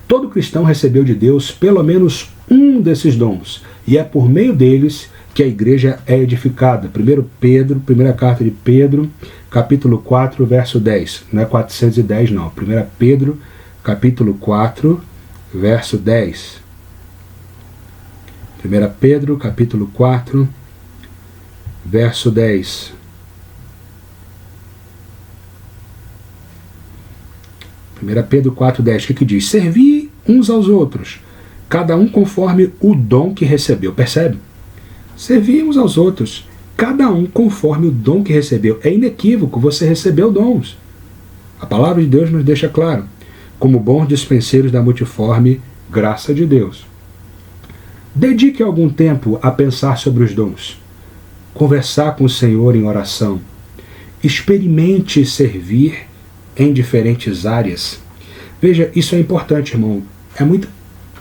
Todo cristão recebeu de Deus pelo menos um desses dons, e é por meio deles que a igreja é edificada. 1 Pedro, primeira carta de Pedro, capítulo 4, verso 10. Não é 410 não. 1 Pedro, capítulo 4, verso 10. 1 Pedro, capítulo 4, verso 10. 1 Pedro 4,10, o que diz? Servi uns aos outros, cada um conforme o dom que recebeu. Percebe? Servi uns aos outros, cada um conforme o dom que recebeu. É inequívoco, você recebeu dons. A palavra de Deus nos deixa claro, como bons dispenseiros da multiforme graça de Deus. Dedique algum tempo a pensar sobre os dons, conversar com o Senhor em oração, experimente servir em diferentes áreas. Veja, isso é importante, irmão. É muito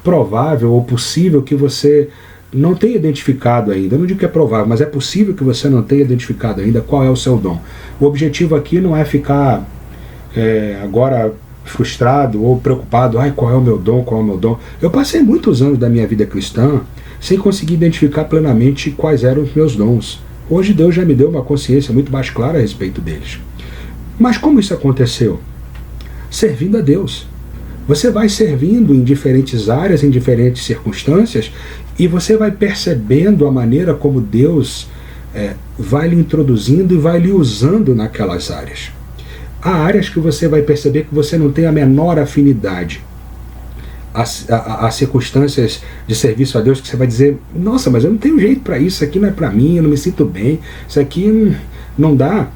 provável ou possível que você não tenha identificado ainda. Eu não digo que é provável, mas é possível que você não tenha identificado ainda qual é o seu dom. O objetivo aqui não é ficar agora frustrado ou preocupado. Ai, qual é o meu dom, qual é o meu dom? Eu passei muitos anos da minha vida cristã sem conseguir identificar plenamente quais eram os meus dons. Hoje Deus já me deu uma consciência muito mais clara a respeito deles. Mas como isso aconteceu? Servindo a Deus. Você vai servindo em diferentes áreas, em diferentes circunstâncias, e você vai percebendo a maneira como Deus vai lhe introduzindo e vai lhe usando naquelas áreas. Há áreas que você vai perceber que você não tem a menor afinidade. Há circunstâncias de serviço a Deus que você vai dizer, nossa, mas eu não tenho jeito para isso aqui não é para mim, eu não me sinto bem, isso aqui não dá.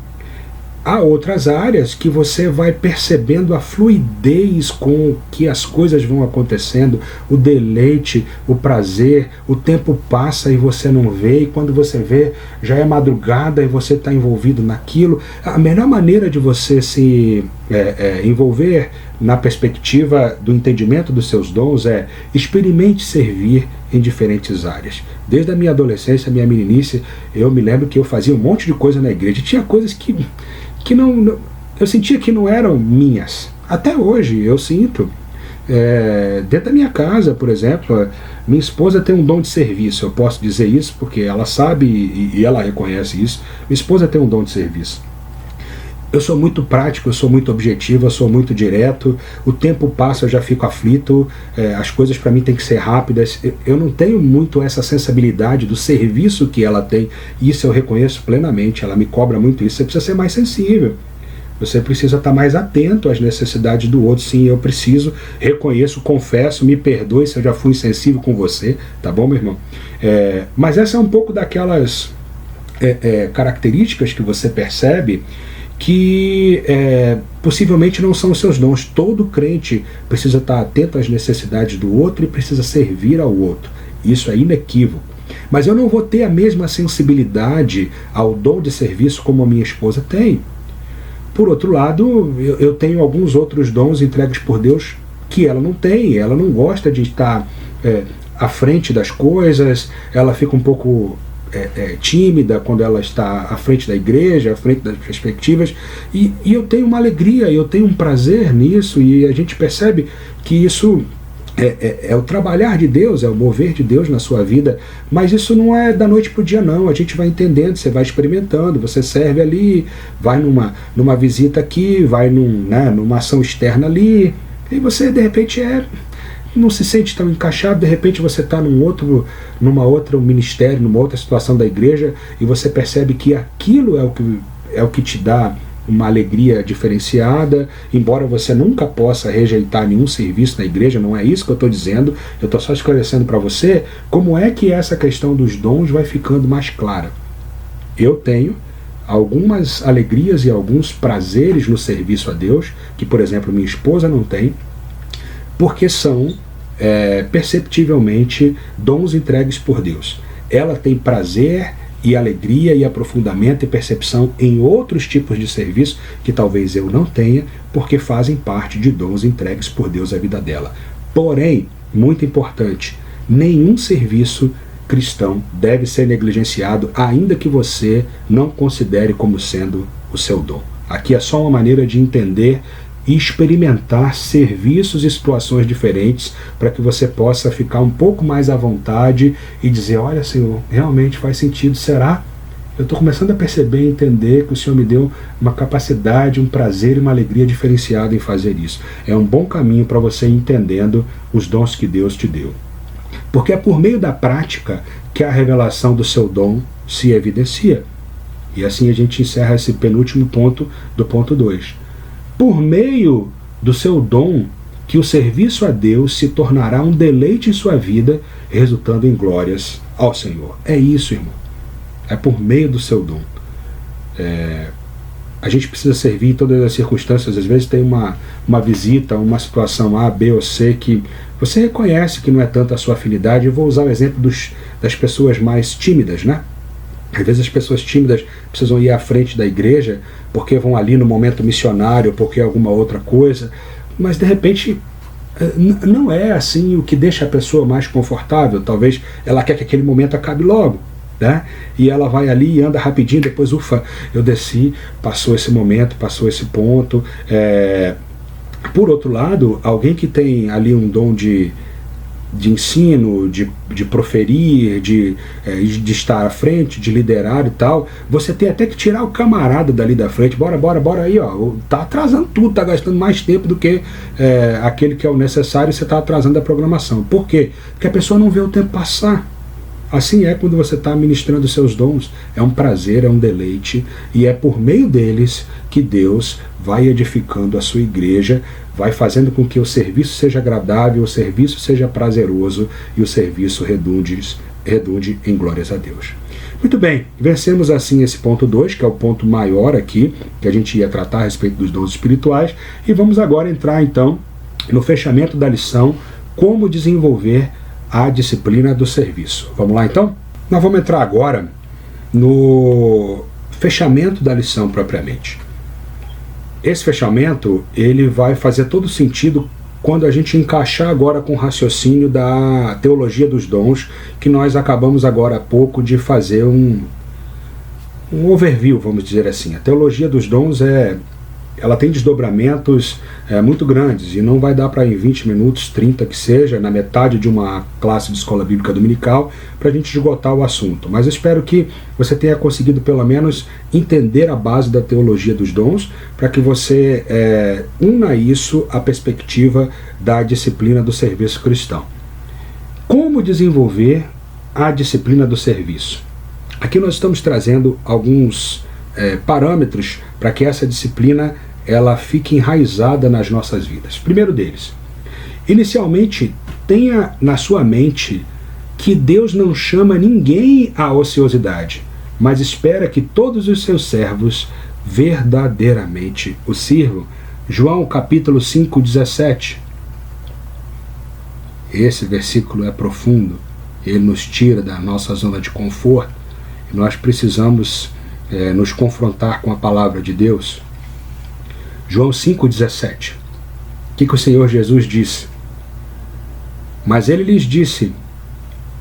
Há outras áreas que você vai percebendo a fluidez com que as coisas vão acontecendo, o deleite, o prazer, o tempo passa e você não vê, e quando você vê, já é madrugada e você está envolvido naquilo. A melhor maneira de você se envolver na perspectiva do entendimento dos seus dons é experimente servir em diferentes áreas. Desde a minha adolescência, a minha meninice, eu me lembro que eu fazia um monte de coisa na igreja. Tinha coisas que eu sentia que não eram minhas. Até hoje eu sinto. Dentro da minha casa, por exemplo, minha esposa tem um dom de serviço. Eu posso dizer isso porque ela sabe e ela reconhece isso. Minha esposa tem um dom de serviço. Eu sou muito prático, eu sou muito objetivo, eu sou muito direto. O tempo passa, eu já fico aflito. As coisas para mim têm que ser rápidas. Eu não tenho muito essa sensibilidade do serviço que ela tem. Isso eu reconheço plenamente. Ela me cobra muito isso. Você precisa ser mais sensível. Você precisa estar mais atento às necessidades do outro. Sim, eu preciso, reconheço, confesso, me perdoe se eu já fui insensível com você. Tá bom, meu irmão? Mas essa é um pouco daquelas características que você percebe que possivelmente não são os seus dons. Todo crente precisa estar atento às necessidades do outro e precisa servir ao outro. Isso é inequívoco. Mas eu não vou ter a mesma sensibilidade ao dom de serviço como a minha esposa tem. Por outro lado, eu tenho alguns outros dons entregues por Deus que ela não tem. Ela não gosta de estar à frente das coisas, ela fica um pouco tímida quando ela está à frente da igreja, à frente das perspectivas, e eu tenho uma alegria, eu tenho um prazer nisso, e a gente percebe que isso é o trabalhar de Deus, é o mover de Deus na sua vida, mas isso não é da noite para o dia não, a gente vai entendendo, você vai experimentando, você serve ali, vai numa visita aqui, vai numa ação externa ali, e você de repente não se sente tão encaixado, de repente você está numa outra ministério, numa outra situação da igreja, e você percebe que aquilo é o que te dá uma alegria diferenciada, embora você nunca possa rejeitar nenhum serviço na igreja, não é isso que eu estou dizendo, eu estou só esclarecendo para você como é que essa questão dos dons vai ficando mais clara. Eu tenho algumas alegrias e alguns prazeres no serviço a Deus, que por exemplo minha esposa não tem, porque são perceptivelmente dons entregues por Deus. Ela tem prazer e alegria e aprofundamento e percepção em outros tipos de serviço que talvez eu não tenha, porque fazem parte de dons entregues por Deus à vida dela. Porém, muito importante, nenhum serviço cristão deve ser negligenciado, ainda que você não considere como sendo o seu dom. Aqui é só uma maneira de entender e experimentar serviços e situações diferentes para que você possa ficar um pouco mais à vontade e dizer, olha, Senhor, realmente faz sentido, será? Eu estou começando a perceber e entender que o Senhor me deu uma capacidade, um prazer e uma alegria diferenciada em fazer isso. É um bom caminho para você ir entendendo os dons que Deus te deu. Porque é por meio da prática que a revelação do seu dom se evidencia. E assim a gente encerra esse penúltimo ponto do ponto 2. Por meio do seu dom, que o serviço a Deus se tornará um deleite em sua vida, resultando em glórias ao Senhor. É isso, irmão. É por meio do seu dom. A gente precisa servir em todas as circunstâncias. Às vezes tem uma visita, uma situação A, B ou C que você reconhece que não é tanto a sua afinidade. Eu vou usar o exemplo das pessoas mais tímidas, né? Às vezes as pessoas tímidas precisam ir à frente da igreja porque vão ali no momento missionário, porque é alguma outra coisa, mas de repente não é assim o que deixa a pessoa mais confortável. Talvez ela quer que aquele momento acabe logo, né? E ela vai ali e anda rapidinho, depois, ufa, eu desci, passou esse momento, passou esse ponto. Por outro lado, alguém que tem ali um dom de ensino, de proferir, de estar à frente, de liderar e tal, você tem até que tirar o camarada dali da frente. Bora aí, ó, tá atrasando tudo, tá gastando mais tempo do que aquele que é o necessário, e você tá atrasando a programação. Por quê? Porque a pessoa não vê o tempo passar. Assim é quando você está ministrando seus dons. É um prazer, é um deleite, e é por meio deles que Deus vai edificando a sua igreja, vai fazendo com que o serviço seja agradável, o serviço seja prazeroso e o serviço redunde em glórias a Deus. Muito bem, vencemos assim esse ponto 2, que é o ponto maior aqui, que a gente ia tratar a respeito dos dons espirituais, e vamos agora entrar então no fechamento da lição, como desenvolver a disciplina do serviço. Vamos lá então? Nós vamos entrar agora no fechamento da lição propriamente. Esse fechamento, ele vai fazer todo sentido quando a gente encaixar agora com o raciocínio da teologia dos dons, que nós acabamos agora há pouco de fazer um overview, vamos dizer assim. A teologia dos dons ela tem desdobramentos muito grandes, e não vai dar para em 20 minutos, 30 que seja, na metade de uma classe de escola bíblica dominical, para a gente esgotar o assunto. Mas eu espero que você tenha conseguido pelo menos entender a base da teologia dos dons, para que você una isso à perspectiva da disciplina do serviço cristão. Como desenvolver a disciplina do serviço? Aqui nós estamos trazendo alguns parâmetros para que essa disciplina ela fique enraizada nas nossas vidas. Primeiro deles, inicialmente tenha na sua mente que Deus não chama ninguém à ociosidade, mas espera que todos os seus servos verdadeiramente o sirvam. João capítulo 5, 17. Esse versículo é profundo, ele nos tira da nossa zona de conforto, e nós precisamos nos confrontar com a palavra de Deus. João 5,17. O que o Senhor Jesus disse? Mas ele lhes disse: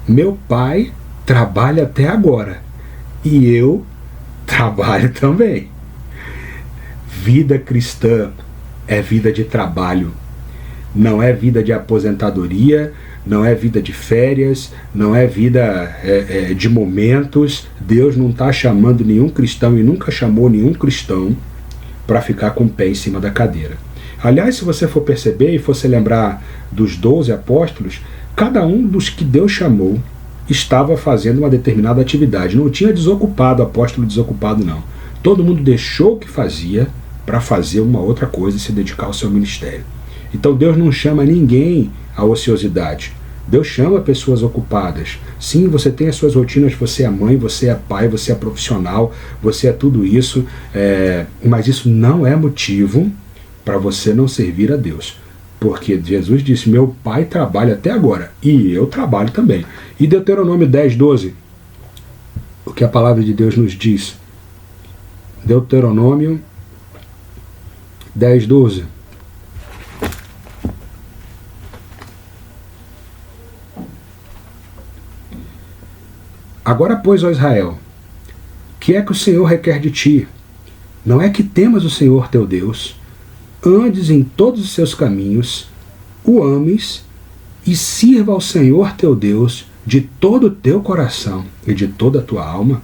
meu Pai trabalha até agora, e eu trabalho também. Vida cristã é vida de trabalho, não é vida de aposentadoria, não é vida de férias, não é vida de momentos. Deus não está chamando nenhum cristão e nunca chamou nenhum cristão para ficar com o pé em cima da cadeira. Aliás, se você for perceber e for se lembrar dos 12 apóstolos, cada um dos que Deus chamou estava fazendo uma determinada atividade. Não tinha desocupado, apóstolo desocupado, não. Todo mundo deixou o que fazia para fazer uma outra coisa e se dedicar ao seu ministério. Então Deus não chama ninguém à ociosidade. Deus chama pessoas ocupadas. Sim, você tem as suas rotinas, você é mãe, você é pai, você é profissional, você é tudo isso, mas isso não é motivo para você não servir a Deus. Porque Jesus disse: meu Pai trabalha até agora, e eu trabalho também. E Deuteronômio 10, 12, o que a palavra de Deus nos diz? Deuteronômio 10, 12. Agora, pois, ó Israel, que é que o Senhor requer de ti? Não é que temas o Senhor teu Deus, andes em todos os seus caminhos, o ames e sirva ao Senhor teu Deus de todo o teu coração e de toda a tua alma.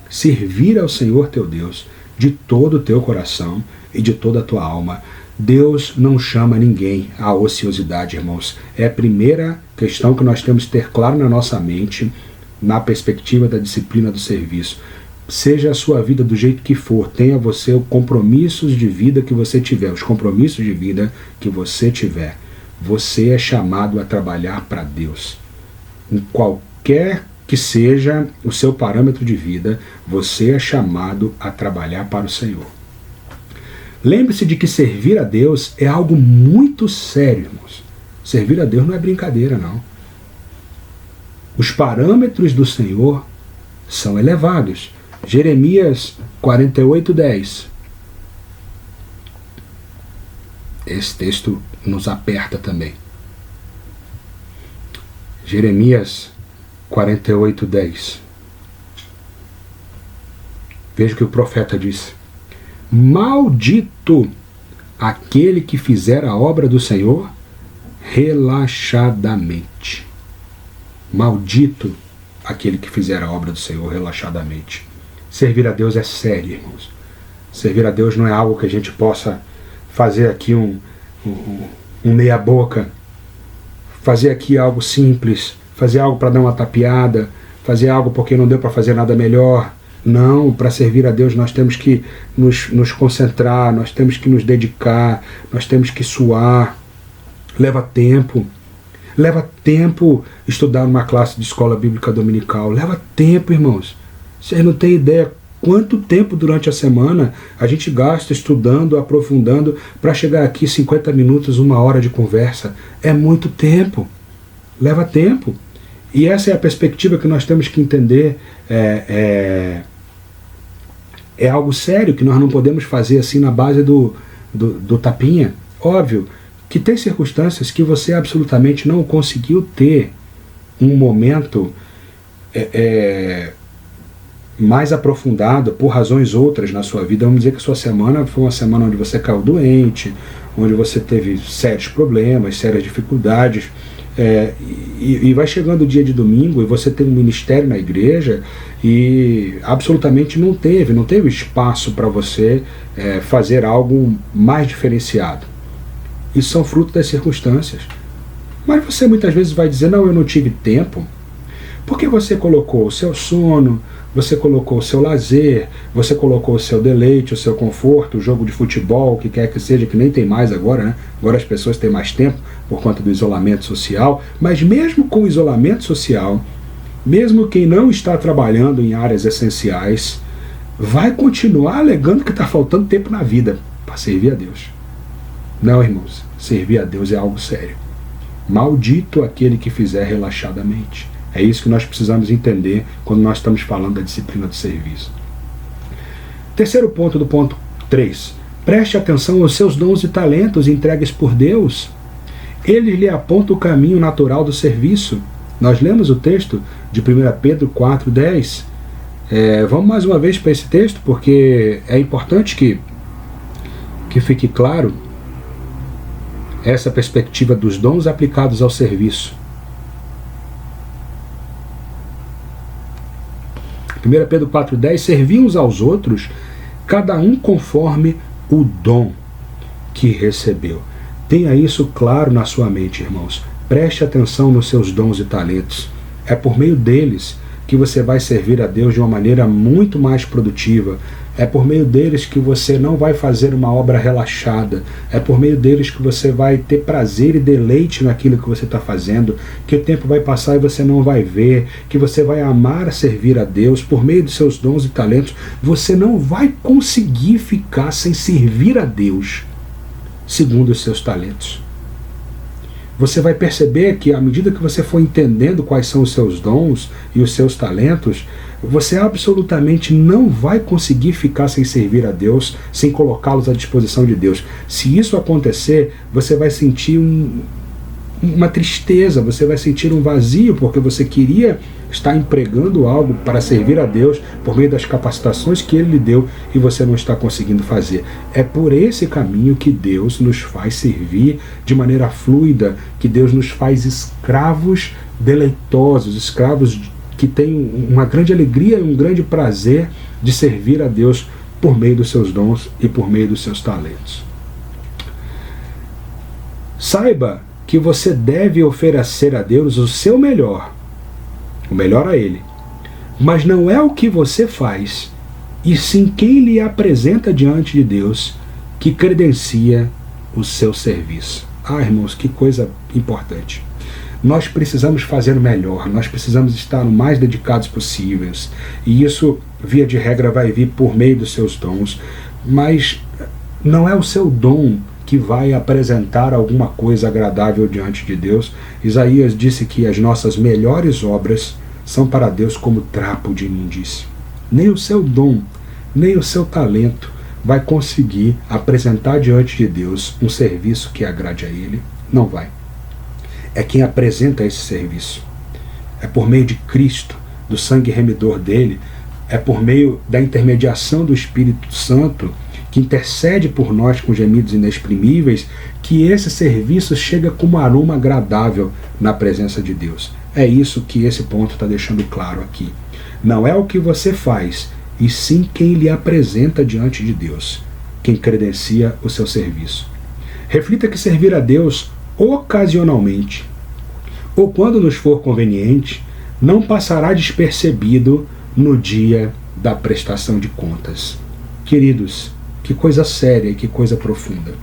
Servir ao Senhor teu Deus de todo o teu coração e de toda a tua alma. Deus não chama ninguém à ociosidade, irmãos. É a primeira questão que nós temos que ter claro na nossa mente, na perspectiva da disciplina do serviço. Seja a sua vida do jeito que for, tenha você os compromissos de vida que você tiver, os compromissos de vida que você tiver. Você é chamado a trabalhar para Deus. Em qualquer que seja o seu parâmetro de vida, você é chamado a trabalhar para o Senhor. Lembre-se de que servir a Deus é algo muito sério, irmãos. Servir a Deus não é brincadeira, não. Os parâmetros do Senhor são elevados. Jeremias 48:10. Esse texto nos aperta também. Jeremias 48:10. Veja o que o profeta disse. Maldito aquele que fizer a obra do Senhor relaxadamente. Maldito aquele que fizer a obra do Senhor relaxadamente. Servir a Deus é sério, irmãos. Servir a Deus não é algo que a gente possa fazer aqui um meia-boca, fazer aqui algo simples, fazer algo para dar uma tapeada, fazer algo porque não deu para fazer nada melhor. Não, para servir a Deus nós temos que nos concentrar, nós temos que nos dedicar, nós temos que suar. Leva tempo estudar uma classe de escola bíblica dominical, leva tempo, irmãos. Vocês não têm ideia quanto tempo durante a semana a gente gasta estudando, aprofundando, para chegar aqui 50 minutos, 1 hora de conversa. É muito tempo, leva tempo. E essa é a perspectiva que nós temos que entender. É algo sério que nós não podemos fazer assim na base do tapinha. Óbvio que tem circunstâncias que você absolutamente não conseguiu ter um momento mais aprofundado por razões outras na sua vida. Vamos dizer que a sua semana foi uma semana onde você caiu doente, onde você teve sérios problemas, sérias dificuldades, e vai chegando o dia de domingo e você tem um ministério na igreja e absolutamente não teve espaço para você fazer algo mais diferenciado. Isso são fruto das circunstâncias. Mas você muitas vezes vai dizer, não, eu não tive tempo, porque você colocou o seu sono, você colocou o seu lazer, você colocou o seu deleite, o seu conforto, o jogo de futebol, o que quer que seja, que nem tem mais agora, né? Agora as pessoas têm mais tempo por conta do isolamento social, mas mesmo com o isolamento social, mesmo quem não está trabalhando em áreas essenciais, vai continuar alegando que está faltando tempo na vida para servir a Deus. Não, irmãos, servir a Deus é algo sério. Maldito aquele que fizer relaxadamente. É isso que nós precisamos entender quando nós estamos falando da disciplina do serviço. Terceiro ponto do ponto 3. Preste atenção aos seus dons e talentos entregues por Deus. Eles lhe apontam o caminho natural do serviço. Nós lemos o texto de 1 Pedro 4:10. Vamos mais uma vez para esse texto, porque é importante que fique claro essa perspectiva dos dons aplicados ao serviço. 1 Pedro 4:10, servi uns aos outros, cada um conforme o dom que recebeu. Tenha isso claro na sua mente, irmãos. Preste atenção nos seus dons e talentos. É por meio deles que você vai servir a Deus de uma maneira muito mais produtiva. É por meio deles que você não vai fazer uma obra relaxada. É por meio deles que você vai ter prazer e deleite naquilo que você está fazendo, que o tempo vai passar e você não vai ver, que você vai amar servir a Deus. Por meio dos seus dons e talentos, você não vai conseguir ficar sem servir a Deus segundo os seus talentos. Você vai perceber que à medida que você for entendendo quais são os seus dons e os seus talentos, você absolutamente não vai conseguir ficar sem servir a Deus, sem colocá-los à disposição de Deus. Se isso acontecer, você vai sentir uma tristeza, você vai sentir um vazio, porque você queria estar empregando algo para servir a Deus por meio das capacitações que Ele lhe deu e você não está conseguindo fazer. É por esse caminho que Deus nos faz servir de maneira fluida, que Deus nos faz escravos deleitosos, escravos que têm uma grande alegria e um grande prazer de servir a Deus por meio dos seus dons e por meio dos seus talentos. Saiba que você deve oferecer a Deus o seu melhor, o melhor a Ele. Mas não é o que você faz, e sim quem lhe apresenta diante de Deus que credencia o seu serviço. Ah, irmãos, que coisa importante. Nós precisamos fazer o melhor, nós precisamos estar o mais dedicados possíveis. E isso, via de regra, vai vir por meio dos seus dons. Mas não é o seu dom que vai apresentar alguma coisa agradável diante de Deus. Isaías disse que as nossas melhores obras são para Deus como trapo de imundície. Nem o seu dom, nem o seu talento vai conseguir apresentar diante de Deus um serviço que agrade a Ele. Não vai. É quem apresenta esse serviço. É por meio de Cristo, do sangue remidor dele, é por meio da intermediação do Espírito Santo, que intercede por nós com gemidos inexprimíveis, que esse serviço chega com um aroma agradável na presença de Deus. É isso que esse ponto está deixando claro aqui. Não é o que você faz, e sim quem lhe apresenta diante de Deus, quem credencia o seu serviço. Reflita que servir a Deus ocasionalmente, ou quando nos for conveniente, não passará despercebido no dia da prestação de contas. Queridos, que coisa séria e que coisa profunda.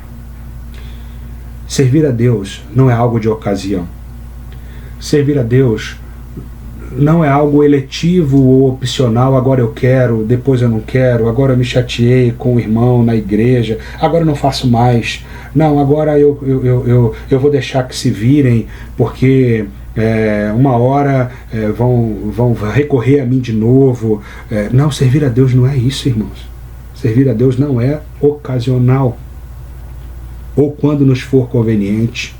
Servir a Deus não é algo de ocasião. Servir a Deus não é algo eletivo ou opcional, agora eu quero, depois eu não quero, agora eu me chateei com o irmão na igreja, agora eu não faço mais. Não, agora eu vou deixar que se virem, porque uma hora vão recorrer a mim de novo. Não, servir a Deus não é isso, irmãos. Servir a Deus não é ocasional, ou quando nos for conveniente.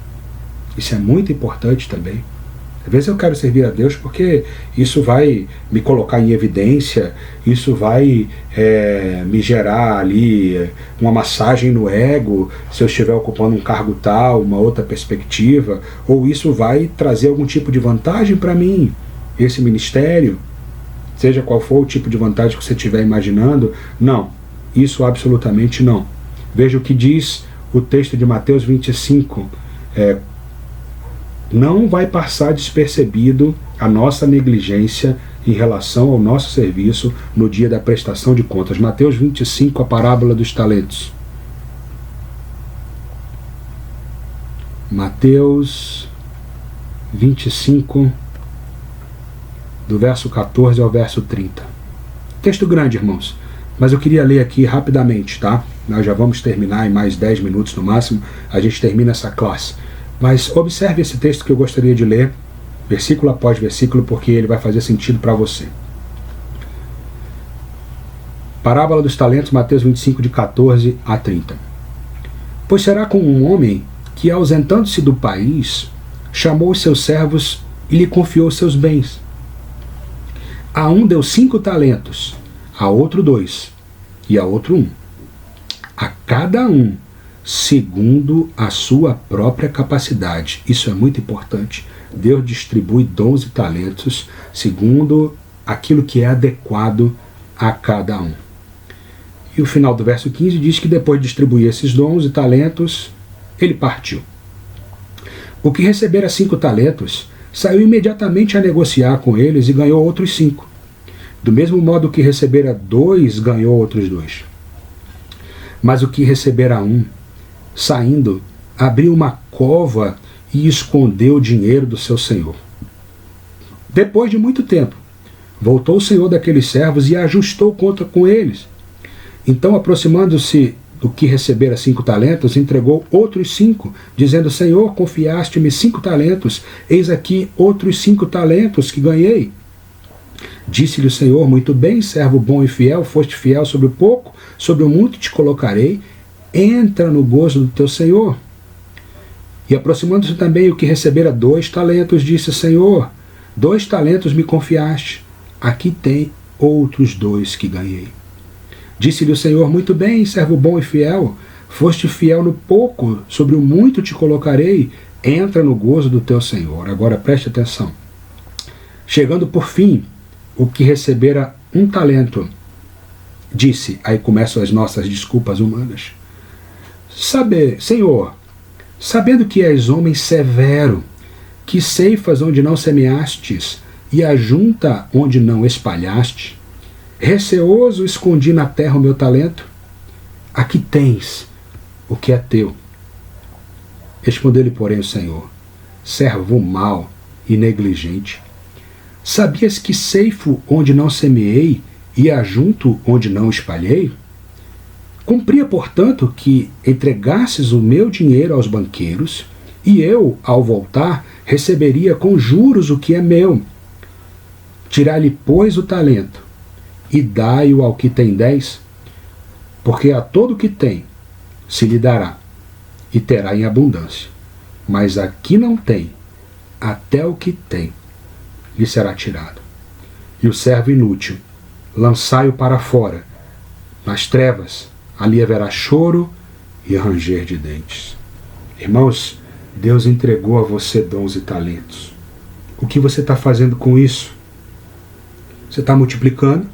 Isso é muito importante também. Às vezes eu quero servir a Deus porque isso vai me colocar em evidência, isso vai me gerar ali uma massagem no ego, se eu estiver ocupando um cargo tal, uma outra perspectiva, ou isso vai trazer algum tipo de vantagem para mim, esse ministério, seja qual for o tipo de vantagem que você estiver imaginando. Não, isso absolutamente não. Veja o que diz o texto de Mateus 25, não vai passar despercebido a nossa negligência em relação ao nosso serviço no dia da prestação de contas. Mateus 25, a parábola dos talentos. Mateus 25, do verso 14 ao verso 30. Texto grande, irmãos, mas eu queria ler aqui rapidamente, tá? Nós já vamos terminar em mais 10 minutos no máximo, a gente termina essa classe. Mas observe esse texto que eu gostaria de ler, versículo após versículo, porque ele vai fazer sentido para você. Parábola dos talentos, Mateus 25, de 14 a 30. Pois será como um homem que, ausentando-se do país, chamou os seus servos e lhe confiou seus bens. A um deu 5 talentos, a outro 2, e a outro 1. A cada um segundo a sua própria capacidade. Isso é muito importante. Deus distribui dons e talentos segundo aquilo que é adequado a cada um. E o final do verso 15 diz que depois de distribuir esses dons e talentos, ele partiu. O que recebera 5 talentos saiu imediatamente a negociar com eles e ganhou outros 5. Do mesmo modo que recebera 2, ganhou outros 2. Mas o que recebera 1, saindo, abriu uma cova e escondeu o dinheiro do seu senhor. Depois de muito tempo, voltou o senhor daqueles servos e ajustou conta com eles. Então, aproximando-se do que recebera 5 talentos, entregou outros 5, dizendo: Senhor, confiaste-me 5 talentos, eis aqui outros 5 talentos que ganhei. Disse-lhe o Senhor: muito bem, servo bom e fiel, foste fiel sobre o pouco, sobre o muito te colocarei, entra no gozo do teu Senhor. E aproximando-se também o que recebera 2 talentos, disse: Senhor, 2 talentos me confiaste, aqui tem outros 2 que ganhei. Disse-lhe o Senhor: muito bem, servo bom e fiel, foste fiel no pouco, sobre o muito te colocarei, entra no gozo do teu Senhor. Agora preste atenção. Chegando por fim, o que recebera 1 talento, disse, aí começam as nossas desculpas humanas: Senhor, sabendo que és homem severo, que ceifas onde não semeastes, e ajunta onde não espalhaste, receoso escondi na terra o meu talento, aqui tens o que é teu. Respondeu-lhe, porém, o Senhor: servo mau e negligente, sabias que ceifo onde não semeei e ajunto onde não espalhei? Cumpria, portanto, que entregasses o meu dinheiro aos banqueiros, e eu, ao voltar, receberia com juros o que é meu. Tirai-lhe, pois, o talento, e dai-o ao que tem 10, porque a todo o que tem se lhe dará, e terá em abundância. Mas a que não tem, até o que tem lhe será tirado. E o servo inútil, lançai-o para fora, nas trevas, ali haverá choro e ranger de dentes. Irmãos, Deus entregou a você dons e talentos. O que você está fazendo com isso? Você está multiplicando?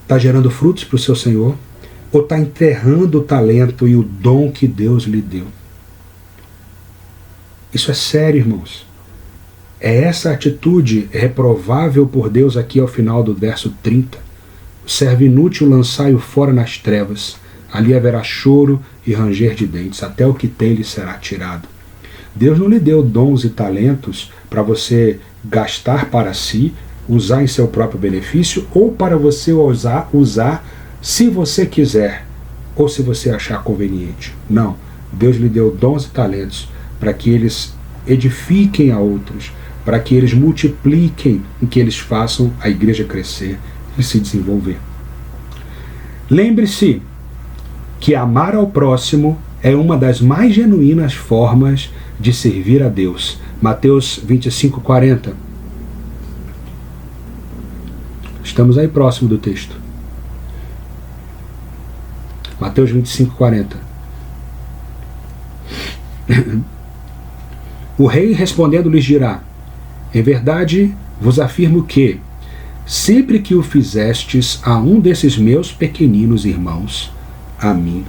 Está gerando frutos para o seu Senhor? Ou está enterrando o talento e o dom que Deus lhe deu? Isso é sério, irmãos. É essa atitude reprovável por Deus aqui ao final do verso 30. O servo inútil lançai-o fora nas trevas, ali haverá choro e ranger de dentes, até o que tem lhe será tirado. Deus não lhe deu dons e talentos para você gastar para si, usar em seu próprio benefício, ou para você usar se você quiser, ou se você achar conveniente. Não. Deus lhe deu dons e talentos para que eles edifiquem a outros, para que eles multipliquem, em que eles façam a igreja crescer e se desenvolver. Lembre-se que amar ao próximo é uma das mais genuínas formas de servir a Deus. Mateus 25:40. Estamos aí próximo do texto. Mateus 25:40. O rei respondendo lhes dirá: em verdade vos afirmo que, sempre que o fizestes a um desses meus pequeninos irmãos, a mim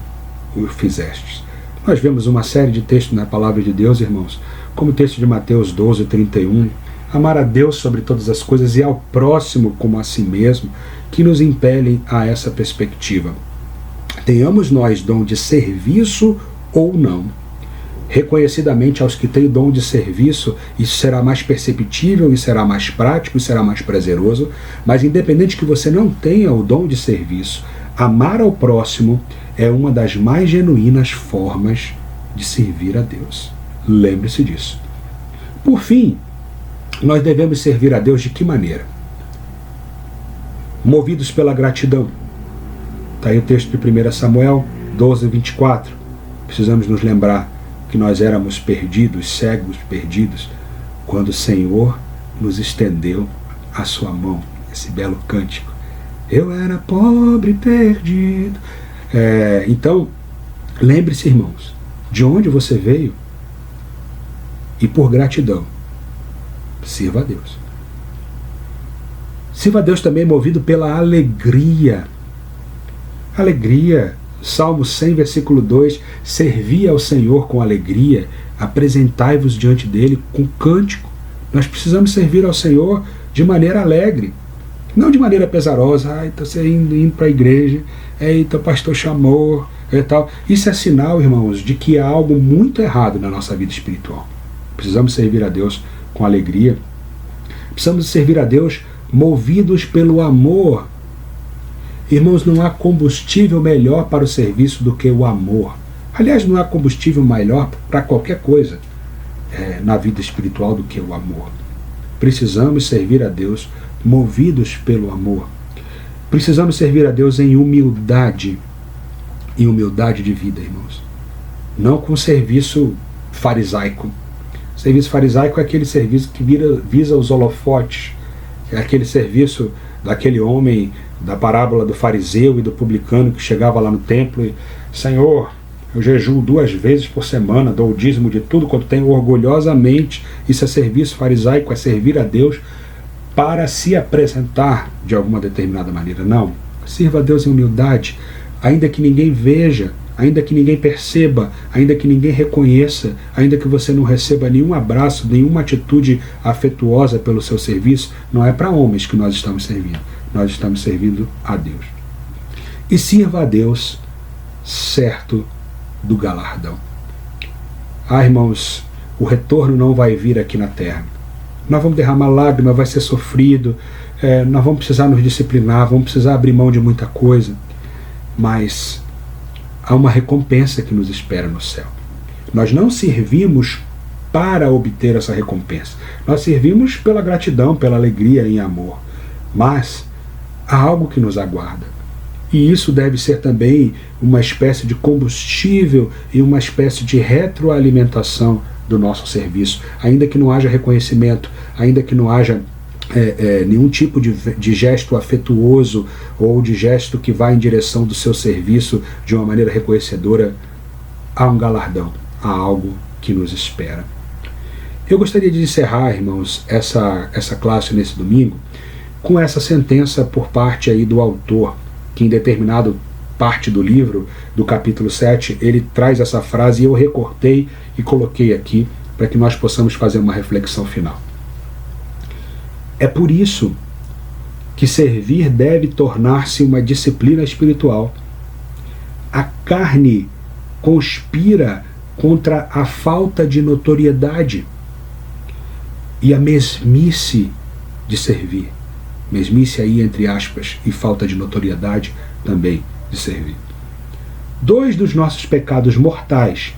o fizestes. Nós vemos uma série de textos na palavra de Deus, irmãos, como o texto de Mateus 12:31, amar a Deus sobre todas as coisas e ao próximo como a si mesmo, que nos impelem a essa perspectiva. Tenhamos nós dom de serviço ou não, reconhecidamente aos que têm o dom de serviço, isso será mais perceptível, isso será mais prático, isso será mais prazeroso, mas independente que você não tenha o dom de serviço, amar ao próximo é uma das mais genuínas formas de servir a Deus. Lembre-se disso. Por fim, nós devemos servir a Deus de que maneira? Movidos pela gratidão. Está aí o texto de 1 Samuel 12:24. Precisamos nos lembrar que nós éramos perdidos, cegos, perdidos, quando o Senhor nos estendeu a sua mão. Esse belo cântico. Eu era pobre e perdido. Então, lembre-se, irmãos, de onde você veio e por gratidão, sirva a Deus. Sirva a Deus também movido pela alegria. Alegria. Salmo 100, versículo 2, servi ao Senhor com alegria, apresentai-vos diante dele com cântico. Nós precisamos servir ao Senhor de maneira alegre, não de maneira pesarosa. Então você indo para a igreja, eita, o pastor chamou, e tal. Isso é sinal, irmãos, de que há algo muito errado na nossa vida espiritual. Precisamos servir a Deus com alegria. Precisamos servir a Deus movidos pelo amor. Irmãos, não há combustível melhor para o serviço do que o amor. Aliás, não há combustível melhor para qualquer coisa na vida espiritual do que o amor. Precisamos servir a Deus movidos pelo amor. Precisamos servir a Deus em humildade de vida, irmãos. não com serviço farisaico. O serviço farisaico é aquele serviço que visa os holofotes, é aquele serviço daquele homem da parábola do fariseu e do publicano que chegava lá no templo e: Senhor, eu jejuo 2 vezes por semana, dou o dízimo de tudo quanto tenho orgulhosamente. Isso é serviço farisaico, é servir a Deus para se apresentar de alguma determinada maneira. Não, sirva a Deus em humildade, ainda que ninguém veja, ainda que ninguém perceba, ainda que ninguém reconheça, ainda que você não receba nenhum abraço, nenhuma atitude afetuosa pelo seu serviço. Não é para homens que nós estamos servindo, nós estamos servindo a Deus. E sirva a Deus certo do galardão. Irmãos, o retorno não vai vir aqui na terra. Nós vamos derramar lágrimas, vai ser sofrido, nós vamos precisar nos disciplinar, vamos precisar abrir mão de muita coisa, mas há uma recompensa que nos espera no céu. Nós não servimos para obter essa recompensa, nós servimos pela gratidão, pela alegria em amor, mas há algo que nos aguarda. E isso deve ser também uma espécie de combustível e uma espécie de retroalimentação do nosso serviço. Ainda que não haja reconhecimento, ainda que não haja nenhum tipo de gesto afetuoso ou de gesto que vá em direção do seu serviço de uma maneira reconhecedora, há um galardão, há algo que nos espera. Eu gostaria de encerrar, irmãos, essa classe nesse domingo com essa sentença por parte aí do autor, que em determinado parte do livro, do capítulo 7, ele traz essa frase e eu recortei e coloquei aqui para que nós possamos fazer uma reflexão final. É por isso que servir deve tornar-se uma disciplina espiritual. A carne conspira contra a falta de notoriedade e a mesmice de servir. Mesmice aí entre aspas, e falta de notoriedade também de servir. 2 dos nossos pecados mortais,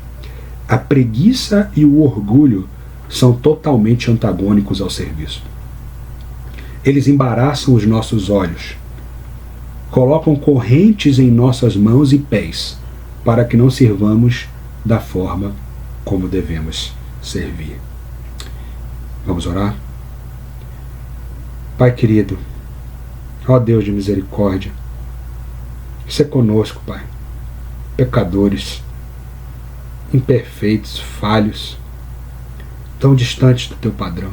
a preguiça e o orgulho, são totalmente antagônicos ao serviço. Eles embaraçam os nossos olhos, colocam correntes em nossas mãos e pés, para que não sirvamos da forma como devemos servir. Vamos orar? Pai querido, ó Deus de misericórdia, seja conosco, Pai, pecadores, imperfeitos, falhos, tão distantes do Teu padrão.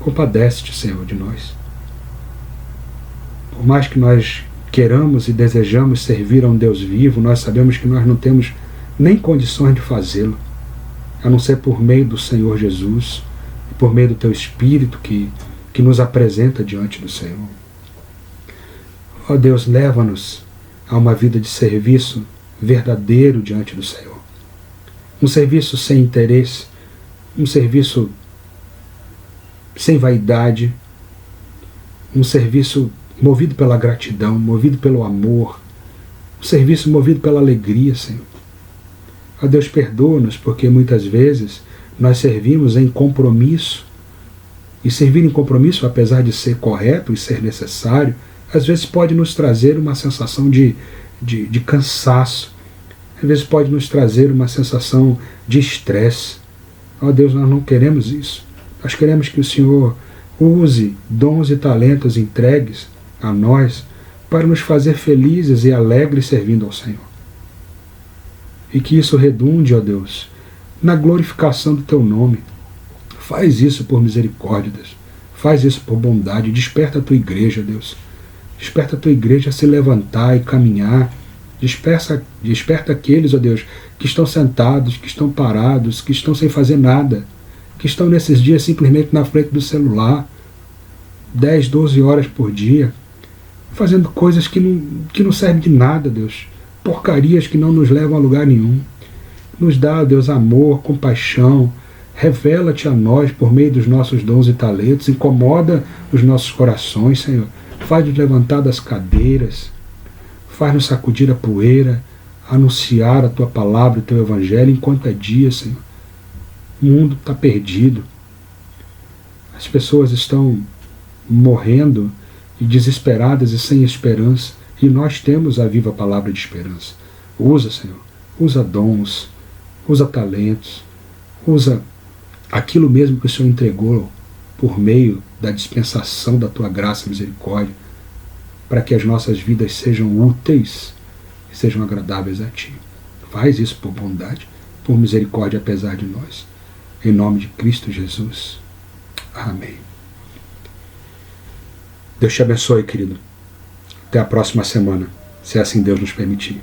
Compadece-te, Senhor, de nós. Por mais que nós queiramos e desejamos servir a um Deus vivo, nós sabemos que nós não temos nem condições de fazê-lo, a não ser por meio do Senhor Jesus e por meio do Teu Espírito que nos apresenta diante do Senhor. Ó Deus, leva-nos a uma vida de serviço verdadeiro diante do Senhor. Um serviço sem interesse, um serviço sem vaidade, um serviço movido pela gratidão, movido pelo amor, um serviço movido pela alegria, Senhor. Ó Deus, perdoa-nos, porque muitas vezes nós servimos em compromisso, e servir em compromisso, apesar de ser correto e ser necessário, às vezes pode nos trazer uma sensação de cansaço, às vezes pode nos trazer uma sensação de estresse. Ó Deus, nós não queremos isso. Nós queremos que o Senhor use dons e talentos entregues a nós para nos fazer felizes e alegres servindo ao Senhor. E que isso redunde, ó Deus, na glorificação do Teu nome. Faz isso por misericórdia, Deus. Faz isso por bondade. Desperta a Tua igreja, Deus. Desperta a Tua igreja a se levantar e caminhar. Desperta aqueles, ó Deus, que estão sentados, que estão parados, que estão sem fazer nada, que estão nesses dias simplesmente na frente do celular, 10, 12 horas por dia, fazendo coisas que não servem de nada, Deus. Porcarias que não nos levam a lugar nenhum. Nos dá, Deus, amor, compaixão. Revela-te a nós por meio dos nossos dons e talentos. Incomoda os nossos corações, Senhor. Faz-nos levantar das cadeiras. Faz-nos sacudir a poeira. Anunciar a Tua palavra, o Teu evangelho enquanto é dia, Senhor. O mundo está perdido. As pessoas estão morrendo e desesperadas e sem esperança. E nós temos a viva palavra de esperança. Usa, Senhor, usa dons, usa talentos, usa aquilo mesmo que o Senhor entregou por meio da dispensação da tua graça e misericórdia, para que as nossas vidas sejam úteis e sejam agradáveis a ti. Faz isso por bondade, por misericórdia, apesar de nós. Em nome de Cristo Jesus. Amém. Deus te abençoe, querido. Até a próxima semana, se assim Deus nos permitir.